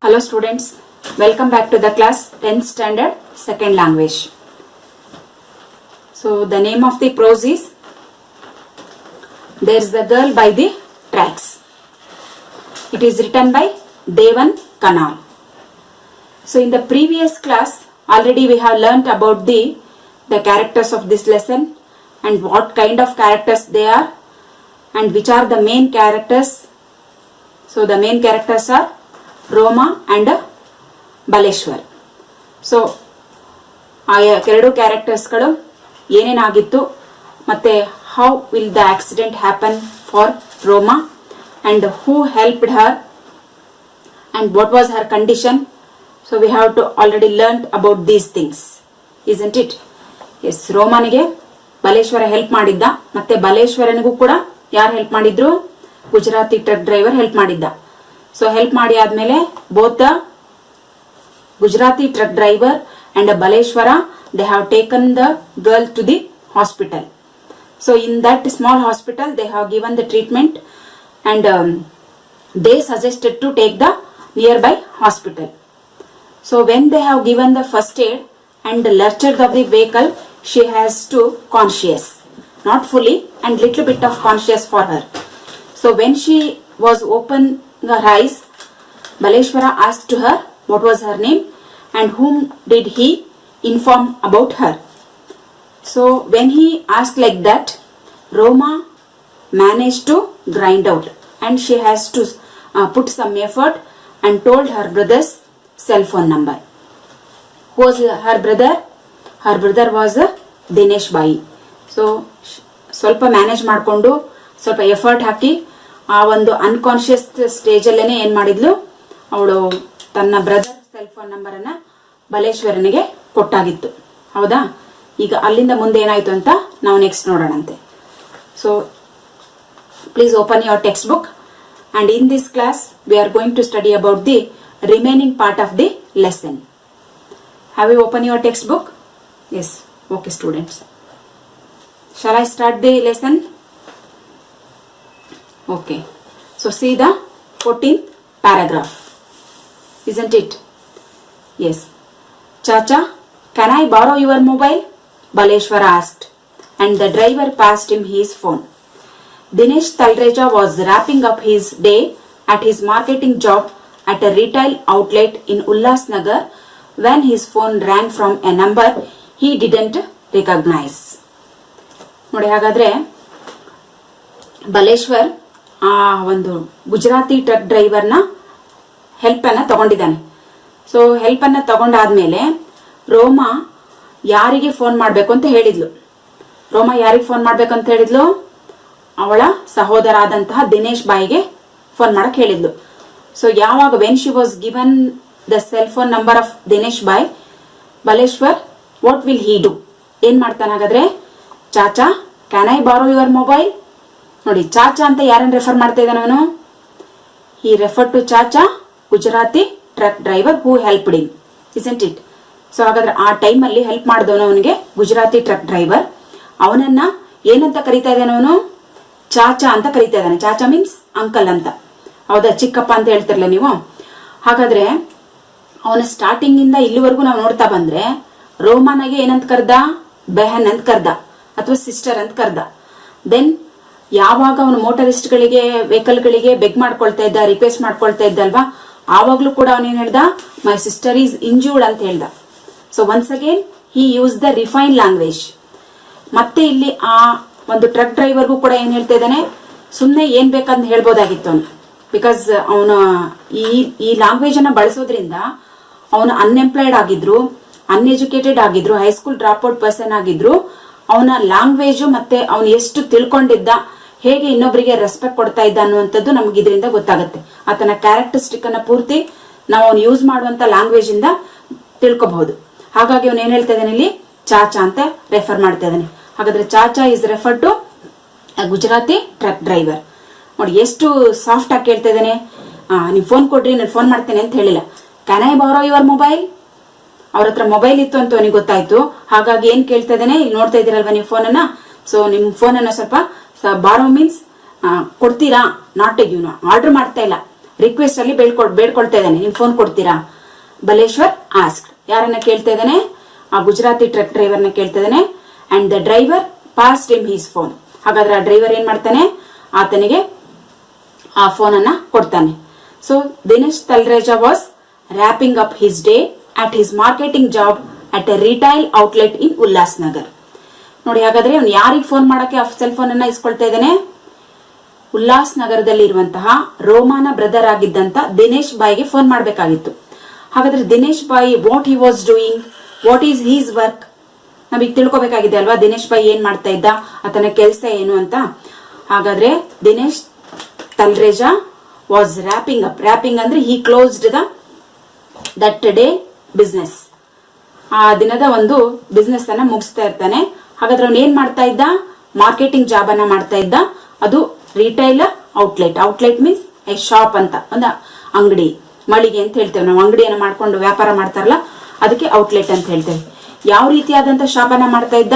Hello students, welcome back to the class 10th standard second language. So the name of the prose is There's the Girl by the Tracks. It is written by Devan Kanal. So in the previous class already we have learnt about the characters of this lesson and what kind of characters they are and which are the main characters. So the main characters are Roma and Baleshwar. So ಆ ಎರಡು ಕ್ಯಾರೆಕ್ಟರ್ಸ್ಗಳು ಏನೇನಾಗಿತ್ತು ಮತ್ತೆ how will the accident happen for Roma and who helped her and what was her condition. So we have to already learn about these things, isn't it? Yes, ರೋಮಾನಿಗೆ Baleshwar help ಮಾಡಿದ್ದ, ಮತ್ತೆ ಬಲೇಶ್ವರನಿಗೂ ಕೂಡ ಯಾರು ಹೆಲ್ಪ್ ಮಾಡಿದ್ರು? ಗುಜರಾತಿ ಟ್ರಕ್ ಡ್ರೈವರ್ ಹೆಲ್ಪ್ ಮಾಡಿದ್ದ. ಸೊ help ಮಾಡಿ ಆದ್ಮೇಲೆ both the Gujarati truck driver and Baleshwara, they have taken the girl to the hospital. So in that small hospital they have given the treatment and they suggested to take the nearby hospital. So when they have given the first aid and lurched of the vehicle, she has to conscious, not fully and little bit of conscious for her. So when she was open her eyes, Baleshwara asked to her what was her name and whom did he inform about her. So when he asked like that, Roma managed to grind out and she has to put some effort and told her brother's cell phone number. Who was her brother? Her brother was Dinesh Bhai. So ಸ್ವಲ್ಪ manage ಮಾಡಿಕೊಂಡು ಸ್ವಲ್ಪ effort ಹಾಕಿ ಆ ಒಂದು unconscious stage ಅಲ್ಲೇನೆ ಏನ್ ಮಾಡಿದ್ಲು, ಅವಳು ತನ್ನ ಬ್ರದರ್ ಸೆಲ್ ಫೋನ್ ನಂಬರ್ ಅನ್ನ ಬಲೇಶ್ವರನಿಗೆ ಕೊಟ್ಟಾಗಿತ್ತು. ಹೌದಾ? ಈಗ ಅಲ್ಲಿಂದ ಮುಂದೆ ಏನಾಯ್ತು ಅಂತ ನಾವು ನೆಕ್ಸ್ಟ್ ನೋಡೋಣಂತೆ. So please open your text book and in this class we are going to study about the remaining part of the lesson. Have you open your text book? Yes, okay students. Shall I start the lesson? Okay. So see the 14th paragraph. Isn't it? Yes. Chacha, can I borrow your mobile? Baleshwara asked, and the driver passed him his phone. Dinesh Talreja was wrapping up his day at his marketing job at a retail outlet in Ulhasnagar when his phone rang from a number he didn't recognize. ನೋಡಿ, ಹಾಗಾದ್ರೆ ಬಲೇಶ್ವರ್ ಆ ಒಂದು Gujarati truck ಡ್ರೈವರ್ನ help ಅನ್ನ ತಗೊಂಡಿದ್ದಾನೆ. So help ಅನ್ನ ತಗೊಂಡಾದ್ಮೇಲೆ ರೋಮಾ ಯಾರಿಗೆ phone ಮಾಡ್ಬೇಕು ಅಂತ ಹೇಳಿದ್ಲು? ರೋಮಾ ಯಾರಿಗೆ ಫೋನ್ ಮಾಡ್ಬೇಕು ಅಂತ ಹೇಳಿದ್ಲು? ಅವಳ ಸಹೋದರ ಆದಂತಹ ದಿನೇಶ್ ಬಾಯಿಗೆ ಫೋನ್ ಮಾಡಕ್ ಹೇಳಿದ್ಲು. ಸೊ ಯಾವಾಗ when she was given the cell phone number of Dinesh bhai, Baleshwar what will he do? ಏನ್ ಮಾಡ್ತಾನೆ ಹಾಗಾದ್ರೆ? Chacha, can I borrow your mobile? ನೋಡಿ, ಚಾಚಾ ಅಂತ ಯಾರನ್ನ ರೆಫರ್ ಮಾಡ್ತಾ ಇದ್ದಾನೆ ಅವನು? He refer to chacha, Gujarati truck driver who helped him, isn't it? So ಹಾಗಾದ್ರೆ ಆ ಟೈಮ್ ಅಲ್ಲಿ ಹೆಲ್ಪ್ ಮಾಡಿದವನು ಅವನಿಗೆ ಗುಜರಾತಿ ಟ್ರಕ್ ಡ್ರೈವರ್. ಅವನನ್ನ ಏನಂತ ಕರೀತಾ ಇದ್ದಾನೆ ಅವನು? ಚಾಚಾ ಅಂತ ಕರೀತಾ ಇದ್ದಾನೆ. ಚಾಚಾ ಮೀನ್ಸ್ ಅಂಕಲ್ ಅಂತ. ಹೌದಾ? ಚಿಕ್ಕಪ್ಪ ಅಂತ ಹೇಳ್ತಿರ್ಲ ನೀವು. ಹಾಗಾದ್ರೆ ಅವನ ಸ್ಟಾರ್ಟಿಂಗ್ ಇಂದ ಇಲ್ಲಿವರೆಗೂ ನಾವು ನೋಡ್ತಾ ಬಂದ್ರೆ ರೋಮಾನಾಗೆ ಏನಂತ ಕರ್ದ? ಬೆಹನ್ ಅಂತ ಕರ್ದ ಅಥವಾ ಸಿಸ್ಟರ್ ಅಂತ ಕರ್ದ. ದೆನ್ ಯಾವಾಗ ಅವನು ಮೋಟರಿಸ್ಟ್ಗಳಿಗೆ ವೆಹಿಕಲ್ಗಳಿಗೆ ಬೆಗ್ ಮಾಡ್ಕೊಳ್ತಾ ಇದ್ದ, ರಿಕ್ವೆಸ್ಟ್ ಮಾಡ್ಕೊಳ್ತಾ ಇದ್ದಲ್ವಾ, ಆವಾಗ್ಲೂ ಕೂಡ ಅವನೇನ್ ಹೇಳ್ದ? ಮೈ ಸಿಸ್ಟರ್ ಈಸ್ ಇಂಜೂರ್ಡ್ ಅಂತ ಹೇಳ್ದ. So once again he use the refine language. ಮತ್ತೆ ಇಲ್ಲಿ ಆ ಒಂದು ಟ್ರಕ್ ಡ್ರೈವರ್ಗೂ ಕೂಡ ಏನ್ ಹೇಳ್ತಾ ಇದ್ದಾನೆ? ಸುಮ್ನೆ ಏನ್ ಬೇಕಂತ ಹೇಳ್ಬೋದಾಗಿತ್ತು ಅವನು. ಬಿಕಾಸ್ ಅವನ ಈ ಲ್ಯಾಂಗ್ವೇಜ್ ಅನ್ನ ಬಳಸೋದ್ರಿಂದ ಅವನು ಅನ್ಎಂಪ್ಲಾಯ್ಡ್ ಆಗಿದ್ರು, ಅನ್ಎಜುಕೇಟೆಡ್ ಆಗಿದ್ರು, ಹೈಸ್ಕೂಲ್ ಡ್ರಾಪ್ ಔಟ್ ಪರ್ಸನ್ ಆಗಿದ್ರು, ಅವನ ಲ್ಯಾಂಗ್ವೇಜ್ ಮತ್ತೆ ಅವನು ಎಷ್ಟು ತಿಳ್ಕೊಂಡಿದ್ದ, ಹೇಗೆ ಇನ್ನೊಬ್ಬರಿಗೆ ರೆಸ್ಪೆಕ್ಟ್ ಕೊಡ್ತಾ ಇದ್ದ ಅನ್ನುವಂಥದ್ದು ನಮ್ಗೆ ಇದರಿಂದ ಗೊತ್ತಾಗುತ್ತೆ. ಆತನ ಕ್ಯಾರೆಕ್ಟರಿಸ್ಟಿಕ್ ಅನ್ನ ಪೂರ್ತಿ ನಾವು ಅವನು ಯೂಸ್ ಮಾಡುವಂತ ಲ್ಯಾಂಗ್ವೇಜ್ ಇಂದ ತಿಳ್ಕೋಬಹುದು. ಹಾಗಾಗಿ ಅವನು ಏನ್ ಹೇಳ್ತಾ ಇದ್ದಾನೆ ಇಲ್ಲಿ? ಚಾಚಾ ಅಂತ ರೆಫರ್ ಮಾಡ್ತಾ ಇದ್ದಾನೆ. ಹಾಗಾದ್ರೆ chacha is refer to Gujarati truck driver. ನೋಡಿ ಎಷ್ಟು ಸಾಫ್ಟ್ ಆಗಿ ಕೇಳ್ತಾ ಇದ್ದಾನೆ. ನೀವು ಫೋನ್ ಕೊಡ್ರಿ, ನಾನು ಫೋನ್ ಮಾಡ್ತೇನೆ ಅಂತ ಹೇಳಿಲ್ಲ. Can I borrow your mobile? ಅವ್ರ ಹತ್ರ ಮೊಬೈಲ್ ಇತ್ತು ಅಂತ ಅವನಿಗೆ ಗೊತ್ತಾಯ್ತು. ಹಾಗಾಗಿ ಏನ್ ಕೇಳ್ತಾ ಇದ್ದಾನೆ? ಇಲ್ಲಿ ನೋಡ್ತಾ ಇದ್ದೀರಲ್ವಾ ನೀವು ಫೋನ್ ಅನ್ನ. ಸೊ ನಿಮ್ ಫೋನ್ ಅನ್ನ ಸ್ವಲ್ಪ ಬಾರೋ ಮೀನ್ಸ್ ಕೊಡ್ತೀರಾ, ನಾಟ್ ಇವನು ಆರ್ಡರ್ ಮಾಡ್ತಾ ಇಲ್ಲ, ರಿಕ್ವೆಸ್ಟ್ ಅಲ್ಲಿ ಬೇಡ್ಕೊಳ್ತಾ ಇದ್ದಾನೆ, ನಿಮ್ ಫೋನ್ ಕೊಡ್ತೀರಾ? ಬಲೇಶ್ವರ್ ಆಸ್ಕ್, ಯಾರನ್ನ ಕೇಳ್ತಾ ಇದ್ದಾನೆ? ಆ ಗುಜರಾತಿ ಟ್ರಕ್ ಡ್ರೈವರ್ನ ಕೇಳ್ತಾ ಇದ್ದಾನೆ. And the driver passed him his phone. ಹಾಗಾದ್ರೆ ಆ ಡ್ರೈವರ್ ಏನ್ ಮಾಡ್ತಾನೆ? ಆತನಿಗೆ ಆ ಫೋನ್ ಅನ್ನ ಕೊಡ್ತಾನೆ. So Dinesh Talreja was wrapping up his day at his marketing job at a retail outlet in Ullas Nagar. ನೋಡಿ, ಹಾಗಾದ್ರೆ ಅವ್ನು ಯಾರಿಗೆ ಫೋನ್ ಮಾಡಕ್ಕೆ ಆ ಸೆಲ್ ಫೋನ್ ಅನ್ನ ಇಸ್ಕೊಳ್ತಾ ಇದ್ದಾನೆ? ಉಲ್ಲಾಸ್ ನಗರದಲ್ಲಿ ಇರುವಂತಹ ರೋಮಾನ ಬ್ರದರ್ ಆಗಿದ್ದಂತ ದಿನೇಶ್ ಬಾಯಿಗೆ ಫೋನ್ ಮಾಡಬೇಕಾಗಿತ್ತು. ಹಾಗಾದ್ರೆ Dinesh Bhai what he was doing, what is his work, ನಮಗೆ ತಿಳ್ಕೊಬೇಕಾಗಿದೆ ಅಲ್ವಾ? ದಿನೇಶ್ ಬಾಯಿ ಏನ್ ಮಾಡ್ತಾ ಇದ್ದ, ಆತನ ಕೆಲಸ ಏನು ಅಂತ. ಹಾಗಾದ್ರೆ Dinesh Talreja was wrapping up. Wrapping ಅಂದ್ರೆ ಹಿ ಕ್ಲೋಸ್ಡ್ ದಟ್ ಡೇ ಬಿಸ್ನೆಸ್. ಆ ದಿನದ ಒಂದು ಬಿಸ್ನೆಸ್ ಅನ್ನ ಮುಗಿಸ್ತಾ ಇರ್ತಾನೆ. ಹಾಗಾದ್ರೆ ಅವ್ನು ಏನ್ ಮಾಡ್ತಾ ಇದ್ದ? ಮಾರ್ಕೆಟಿಂಗ್ ಜಾಬ್ ಅನ್ನ ಮಾಡ್ತಾ ಇದ್ದ. ಅದು retail outlet. Outlet means A shop ಅಂತ, ಒಂದು ಅಂಗಡಿ, ಮಳಿಗೆ ಅಂತ ಹೇಳ್ತೇವೆ ನಾವು. ಅಂಗಡಿಯನ್ನ ಮಾಡ್ಕೊಂಡು ವ್ಯಾಪಾರ ಮಾಡ್ತಾರಲ್ಲ, ಅದಕ್ಕೆ ಔಟ್ಲೆಟ್ ಅಂತ ಹೇಳ್ತೇವೆ. ಯಾವ ರೀತಿಯಾದಂತ ಶಾಪ್ ಅನ್ನ ಮಾಡ್ತಾ ಇದ್ದ?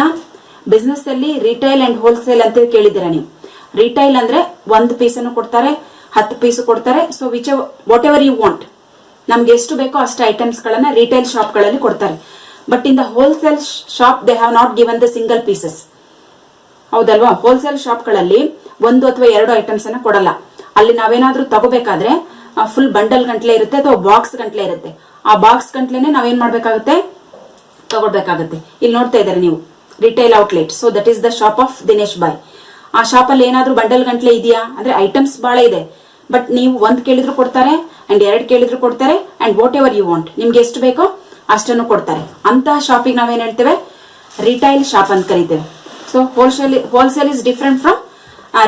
ಬಿಸ್ನೆಸ್ ಅಲ್ಲಿ ರಿಟೈಲ್ ಅಂಡ್ ಹೋಲ್ಸೇಲ್ ಅಂತ ಕೇಳಿದಿರ ನೀವು. ರಿಟೈಲ್ ಅಂದ್ರೆ 1 ಪೀಸ್ ಅನ್ನು ಕೊಡ್ತಾರೆ, 10 ಪೀಸ್ ಕೊಡ್ತಾರೆ. So whatever you want, ನಮ್ಗೆ ಎಷ್ಟು ಬೇಕೋ ಅಷ್ಟು ಐಟಮ್ಸ್ ಗಳನ್ನ ರಿಟೈಲ್ ಶಾಪ್ ಗಳಲ್ಲಿ ಕೊಡ್ತಾರೆ. But in the wholesale shop they have not given the single pieces. ಹೌದಲ್ವಾ? ಹೋಲ್ಸೇಲ್ ಶಾಪ್ ಗಳಲ್ಲಿ 1 ಅಥವಾ 2 ಐಟಮ್ಸ್ ಅನ್ನ ಕೊಡಲ್ಲ. ಅಲ್ಲಿ ನಾವೇನಾದ್ರೂ ತಗೋಬೇಕಾದ್ರೆ ಫುಲ್ ಬಂಡಲ್ ಗಂಟ್ಲೆ ಇರುತ್ತೆ ಅಥವಾ ಬಾಕ್ಸ್ ಗಂಟ್ಲೆ ಇರುತ್ತೆ. ಆ ಬಾಕ್ಸ್ ಗಂಟ್ಲೆನೆ ನಾವೇನ್ ಮಾಡ್ಬೇಕಾಗುತ್ತೆ? ತಗೊಳ್ಬೇಕಾಗುತ್ತೆ. ಇಲ್ಲಿ ನೋಡ್ತಾ ಇದ್ದಾರೆ ನೀವು, retail outlet. So that is the shop of Dinesh bhai. ಆ ಶಾಪ್ ಅಲ್ಲಿ ಏನಾದ್ರೂ ಬಂಡಲ್ ಗಂಟ್ಲೆ ಇದೆಯಾ ಅಂದ್ರೆ ಐಟಮ್ಸ್ ಬಹಳ ಇದೆ, ಬಟ್ ನೀವು 1 ಕೇಳಿದ್ರು ಕೊಡ್ತಾರೆ ಅಂಡ್ 2 ಕೇಳಿದ್ರು ಕೊಡ್ತಾರೆ. And whatever you want, ನಿಮ್ಗೆ ಎಷ್ಟು ಬೇಕೋ ಅಷ್ಟನ್ನು ಕೊಡ್ತಾರೆ. ಅಂತಹ ಶಾಪಿಗೆ ನಾವೇನ್ ಹೇಳ್ತೇವೆ? ರಿಟೈಲ್ ಶಾಪ್ ಅಂತ ಕರಿತೇವೆ. So wholesale is different from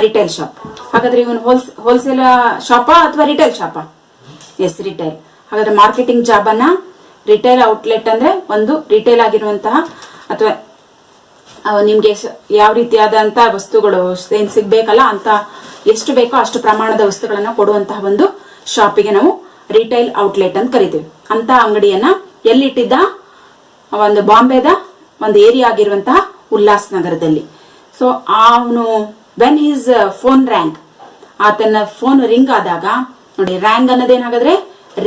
retail shop. ಹಾಗಾದ್ರೆ ಇವನು ಹೋಲ್ಸೇಲ್ ಶಾಪಾ ಅಥವಾ ರಿಟೈಲ್ ಶಾಪಾ? Yes, retail. ಹಾಗಾದ್ರೆ ಮಾರ್ಕೆಟಿಂಗ್ ಜಾಬ್ ಅನ್ನ ರಿಟೈಲ್ ಔಟ್ಲೆಟ್ ಅಂದ್ರೆ ಒಂದು ರಿಟೈಲ್ ಆಗಿರುವಂತಹ ಅಥವಾ ನಿಮ್ಗೆ ಯಾವ ರೀತಿಯಾದಂತಹ ವಸ್ತುಗಳು ಏನ್ ಸಿಗ್ಬೇಕಲ್ಲ ಅಂತ ಎಷ್ಟು ಬೇಕೋ ಅಷ್ಟು ಪ್ರಮಾಣದ ವಸ್ತುಗಳನ್ನ ಕೊಡುವಂತಹ ಒಂದು ಶಾಪಿಗೆ ನಾವು ರಿಟೈಲ್ ಔಟ್ಲೆಟ್ ಅಂತ ಕರಿತೀವಿ. ಅಂತ ಅಂಗಡಿಯನ್ನ ಎಲ್ಲಿಟ್ಟಿದ್ದ? ಒಂದು ಬಾಂಬೆದ ಒಂದು ಏರಿಯಾ ಆಗಿರುವಂತಹ ಉಲ್ಲಾಸ್ ನಗರದಲ್ಲಿ. ಸೊ ಅವನು ವೆನ್ ಹಿಸ್ ಫೋನ್ ರ್ಯಾಂಗ್, ಆತನ ಫೋನ್ ರಿಂಗ್ ಆದಾಗ, ನೋಡಿ ರ್ಯಾಂಗ್ ಅನ್ನೋದೇನಾಗಾದ್ರೆ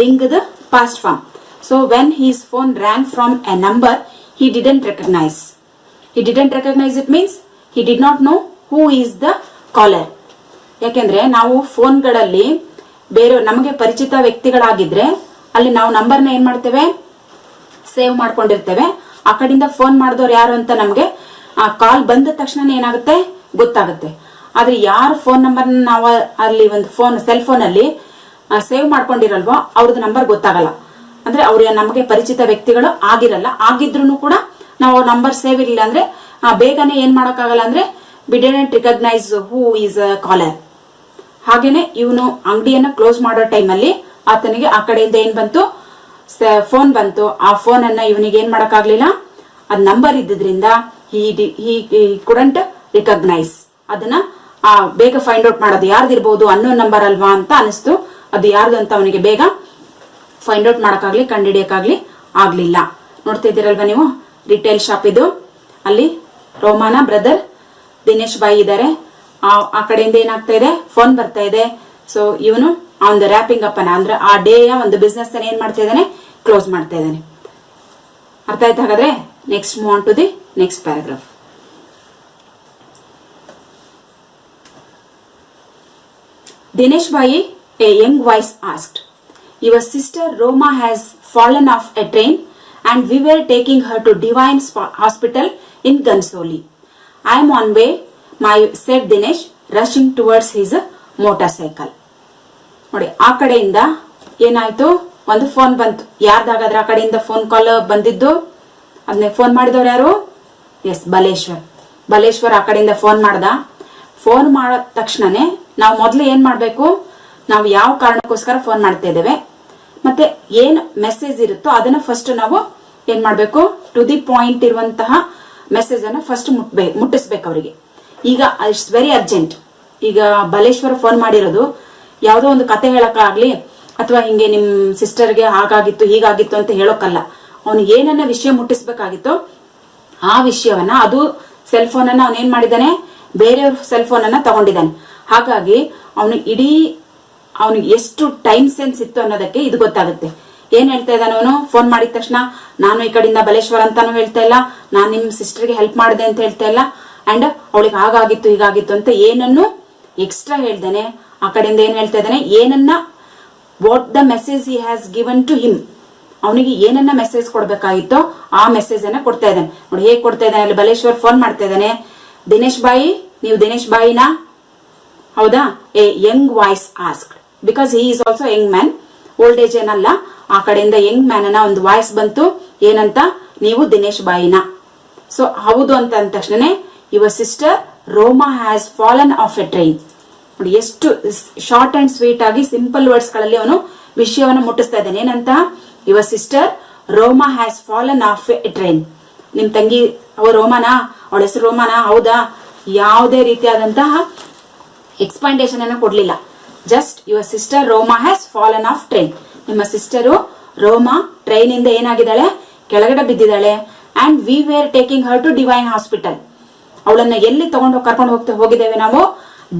ring the past form. So when his phone rang from a number he didn't recognize. He didn't recognize it means he did not know who is the caller. ಯಾಕೆಂದ್ರೆ ನಾವು ಫೋನ್ಗಳಲ್ಲಿ ಬೇರೆ ನಮಗೆ ಪರಿಚಿತ ವ್ಯಕ್ತಿಗಳಾಗಿದ್ರೆ ಅಲ್ಲಿ ನಾವು ನಂಬರ್ನ ಏನ್ ಮಾಡ್ತೇವೆ? ಸೇವ್ ಮಾಡ್ಕೊಂಡಿರ್ತೇವೆ. ಆ ಕಡೆಯಿಂದ ಫೋನ್ ಮಾಡಿದವ್ರು ಯಾರು ಅಂತ ನಮ್ಗೆ ಆ ಕಾಲ್ ಬಂದ ತಕ್ಷಣ ಏನಾಗುತ್ತೆ? ಗೊತ್ತಾಗುತ್ತೆ. ಆದ್ರೆ ಯಾರ ಫೋನ್ ನಂಬರ್ ನಾವು ಅಲ್ಲಿ ಒಂದು ಸೆಲ್ ಫೋನ್ ಅಲ್ಲಿ ಸೇವ್ ಮಾಡ್ಕೊಂಡಿರಲ್ವೋ ಅವ್ರದ್ದು ನಂಬರ್ ಗೊತ್ತಾಗಲ್ಲ. ಅಂದ್ರೆ ಅವ್ರ ನಮಗೆ ಪರಿಚಿತ ವ್ಯಕ್ತಿಗಳು ಆಗಿರಲ್ಲ. ಆಗಿದ್ರು ಕೂಡ ನಾವು ನಂಬರ್ ಸೇವ್ ಇರಲಿಲ್ಲ ಅಂದ್ರೆ ಬೇಗನೆ ಏನ್ ಮಾಡಕ್ಕಾಗಲ್ಲ ಅಂದ್ರೆ we didn't recognise who is a caller. ಹಾಗೇನೆ ಇವನು ಅಂಗಡಿಯನ್ನ ಕ್ಲೋಸ್ ಮಾಡೋ ಟೈಮಲ್ಲಿ ಆತನಿಗೆ ಆ ಕಡೆಯಿಂದ ಏನ್ ಬಂತು? ಫೋನ್ ಬಂತು. ಆ ಫೋನ್ ಅನ್ನ ಇವನಿಗೆ ಏನ್ ಮಾಡಕ್ಕಾಗ್ಲಿಲ್ಲ, ಅದ್ ನಂಬರ್ ಇದ್ದಿದ್ರಿಂದ ಹಿ ಕುಡಂಟ್ ರಿಕಗ್ನೈಸ್. ಅದನ್ನ ಬೇಗ ಫೈಂಡ್ ಔಟ್ ಮಾಡೋದು ಯಾರ್ದಿರ್ಬೋದು, ಅನ್ನೋ ನಂಬರ್ ಅಲ್ವಾ ಅಂತ ಅನಿಸ್ತು. ಅದು ಯಾರ್ದು ಅಂತ ಅವನಿಗೆ ಬೇಗ ಫೈಂಡ್ ಔಟ್ ಮಾಡಕ್ಕಾಗ್ಲಿ ಕಂಡುಹಿಡಿಯಕ್ಕಾಗ್ಲಿ ಆಗ್ಲಿಲ್ಲ. ನೋಡ್ತಾ ಇದ್ದೀರಲ್ವಾ ನೀವು, ರಿಟೇಲ್ ಶಾಪ್ ಇದು. ಅಲ್ಲಿ ರೋಮಾನ ಬ್ರದರ್ ದಿನೇಶ್ ಬಾಯಿ ಇದ್ದಾರೆ. ಆ ಕಡೆಯಿಂದ ಏನಾಗ್ತಾ ಇದೆ? ಫೋನ್ ಬರ್ತಾ ಇದೆ. ಸೊ ಇವನು ಆನ್ ದ ರ್ಯಾಪಿಂಗ್ ಅಪ್ ಅಂದ್ರೆ ಆ ಡೇಯ ಒಂದು ಬಿಸ್ನೆಸ್ ಏನ್ ಮಾಡ್ತಾ ಇದ್ದಾನೆ? ಕ್ಲೋಸ್ ಮಾಡ್ತಾ ಇದ್ದಾನೆ. ಅರ್ಥ ಆಯ್ತು? ಹಾಗಾದ್ರೆ next move on to the next paragraph. Dinesh Bhai, a young voice asked, "Your sister Roma has fallen off a train and we were taking her to Divine Hospital in Gansoli. I am on way," said Dinesh, rushing towards his motorcycle. ನೋಡಿ, ಆ ಕಡೆಯಿಂದ ಏನಾಯ್ತು? ಒಂದು phone ಬಂತು. ಯಾರ್ದಾಗಾದ್ರೆ ಆ ಕಡೆಯಿಂದ phone call ಬಂದಿದ್ದು? ಅದನ್ನೇ ಫೋನ್ ಮಾಡಿದವ್ರು ಯಾರು? ಎಸ್, ಬಲೇಶ್ವರ್ ಆ ಕಡೆಯಿಂದ ಫೋನ್ ಮಾಡ್ದ. ಫೋನ್ ಮಾಡಿದ ತಕ್ಷಣನೇ ನಾವು ಮೊದಲು ಏನ್ ಮಾಡ್ಬೇಕು? ನಾವು ಯಾವ ಕಾರಣಕ್ಕೋಸ್ಕರ ಫೋನ್ ಮಾಡ್ತಾ ಇದ್ದೇವೆ ಮತ್ತೆ ಏನ್ ಮೆಸೇಜ್ ಇರುತ್ತೋ ಅದನ್ನ ಫಸ್ಟ್ ನಾವು ಏನ್ ಮಾಡ್ಬೇಕು? ಟು ದಿ ಪಾಯಿಂಟ್ ಇರುವಂತಹ ಮೆಸೇಜ್ ಅನ್ನ ಫಸ್ಟ್ ಮುಟ್ಟಿಸ್ಬೇಕು ಅವರಿಗೆ. ಈಗ ಇಟ್ಸ್ ವೆರಿ ಅರ್ಜೆಂಟ್. ಈಗ ಬಲೇಶ್ವರ ಫೋನ್ ಮಾಡಿರೋದು ಯಾವುದೋ ಒಂದು ಕತೆ ಹೇಳಕ್ಕಾಗ್ಲಿ ಅಥವಾ ಹಿಂಗೆ ನಿಮ್ ಸಿಸ್ಟರ್ಗೆ ಹಾಗಾಗಿತ್ತು ಹೀಗಾಗಿತ್ತು ಅಂತ ಹೇಳೋಕಲ್ಲ. ಅವನಿಗೆ ಏನನ್ನ ವಿಷಯ ಮುಟ್ಟಿಸ್ಬೇಕಾಗಿತ್ತೋ ಆ ವಿಷಯವನ್ನ, ಅದು ಸೆಲ್ ಫೋನ್ ಅನ್ನ ಅವನೇನ್ ಮಾಡಿದಾನೆ? ಬೇರೆಯವ್ರ ಸೆಲ್ ಫೋನ್ ಅನ್ನ ತಗೊಂಡಿದ್ದಾನೆ. ಹಾಗಾಗಿ ಅವನು ಇಡೀ ಅವನಿಗೆ ಎಷ್ಟು ಟೈಮ್ ಸೆನ್ಸ್ ಇತ್ತು ಅನ್ನೋದಕ್ಕೆ ಇದು ಗೊತ್ತಾಗುತ್ತೆ. ಏನ್ ಹೇಳ್ತಾ ಇದ್ದಾನೆ ಅವನು? ಫೋನ್ ಮಾಡಿದ ತಕ್ಷಣ ನಾನು ಈ ಕಡೆಯಿಂದ ಬಲೇಶ್ವರ್ ಅಂತಾನು ಹೇಳ್ತಾ ಇಲ್ಲ, ನಾನ್ ನಿಮ್ ಸಿಸ್ಟರ್ಗೆ ಹೆಲ್ಪ್ ಮಾಡಿದೆ ಅಂತ ಹೇಳ್ತಾ ಇಲ್ಲ, ಅಂಡ್ ಅವಳಿಗೆ ಹಾಗಾಗಿತ್ತು ಹೀಗಾಗಿತ್ತು ಅಂತ ಏನನ್ನು ಎಕ್ಸ್ಟ್ರಾ ಹೇಳ್ದೇನೆ ಆ ಕಡೆಯಿಂದ ಏನ್ ಹೇಳ್ತಾ ಇದ್ದಾನೆ, ಏನನ್ನ what the message he has given to him, ಅವನಿಗೆ ಏನನ್ನ ಮೆಸೇಜ್ ಕೊಡ್ಬೇಕಾಗಿತ್ತೋ ಆ ಮೆಸೇಜ್ ಅನ್ನ ಕೊಡ್ತಾ ಇದ್ದಾನೆ. ನೋಡಿ ಹೇಗ್ ಕೊಡ್ತಾ ಇದ್ದಾನೆ ಅಲ್ಲಿ. ಬಲೇಶ್ವರ್ ಫೋನ್ ಮಾಡ್ತಾ ಇದ್ದಾನೆ, ದಿನೇಶ್ ಬಾಯಿ, ನೀವು ದಿನೇಶ್ ಬಾಯಿನಾ? ಹೌದಾ? A Young voice asked, because he is also Young man, old age ಏನಲ್ಲ. ಆ ಕಡೆಯಿಂದ ಯಂಗ್ ಮ್ಯಾನ್ ಅನ್ನ ಒಂದು ವಾಯ್ಸ್ ಬಂತು, ಏನಂತ? ನೀವು ದಿನೇಶ್ ಬಾಯಿನಾ? ಸೊ ಹೌದು ಅಂತ ಅಂದ ತಕ್ಷಣ your sister Roma has fallen of a train. ನೋಡಿ ಎಷ್ಟು ಶಾರ್ಟ್ ಅಂಡ್ ಸ್ವೀಟ್ ಆಗಿ ಸಿಂಪಲ್ ವರ್ಡ್ಸ್ ಗಳಲ್ಲಿ ಅವನು ವಿಷಯವನ್ನು ಮುಟ್ಟಿಸ್ತಾ ಇದ್ದಾನೆ. ಏನಂತ? Your sister Roma has fallen of a train. ನಿಮ್ ತಂಗಿ ಅವಳು ರೋಮಾನಾ? ಅವಳ ಹೆಸರು ರೋಮಾನಾ? ಹೌದಾ? ಯಾವುದೇ ರೀತಿಯಾದಂತಹ ಎಕ್ಸ್ಪ್ಲಾಂಟೇಶನ್ ಅನ್ನು ಕೊಡ್ಲಿಲ್ಲ. Just your sister Roma has fallen off train. ನಿಮ್ಮ ಸಿಸ್ಟರು ರೋಮಾ ಟ್ರೈನ್ ಇಂದ ಏನಾಗಿದ್ದಾಳೆ? ಕೆಳಗಡೆ ಬಿದ್ದಿದ್ದಾಳೆ. And we were taking her to Divine hospital. ಅವಳನ್ನ ಎಲ್ಲಿ ಕರ್ಕೊಂಡು ಹೋಗಿದ್ದೇವೆ ನಾವು?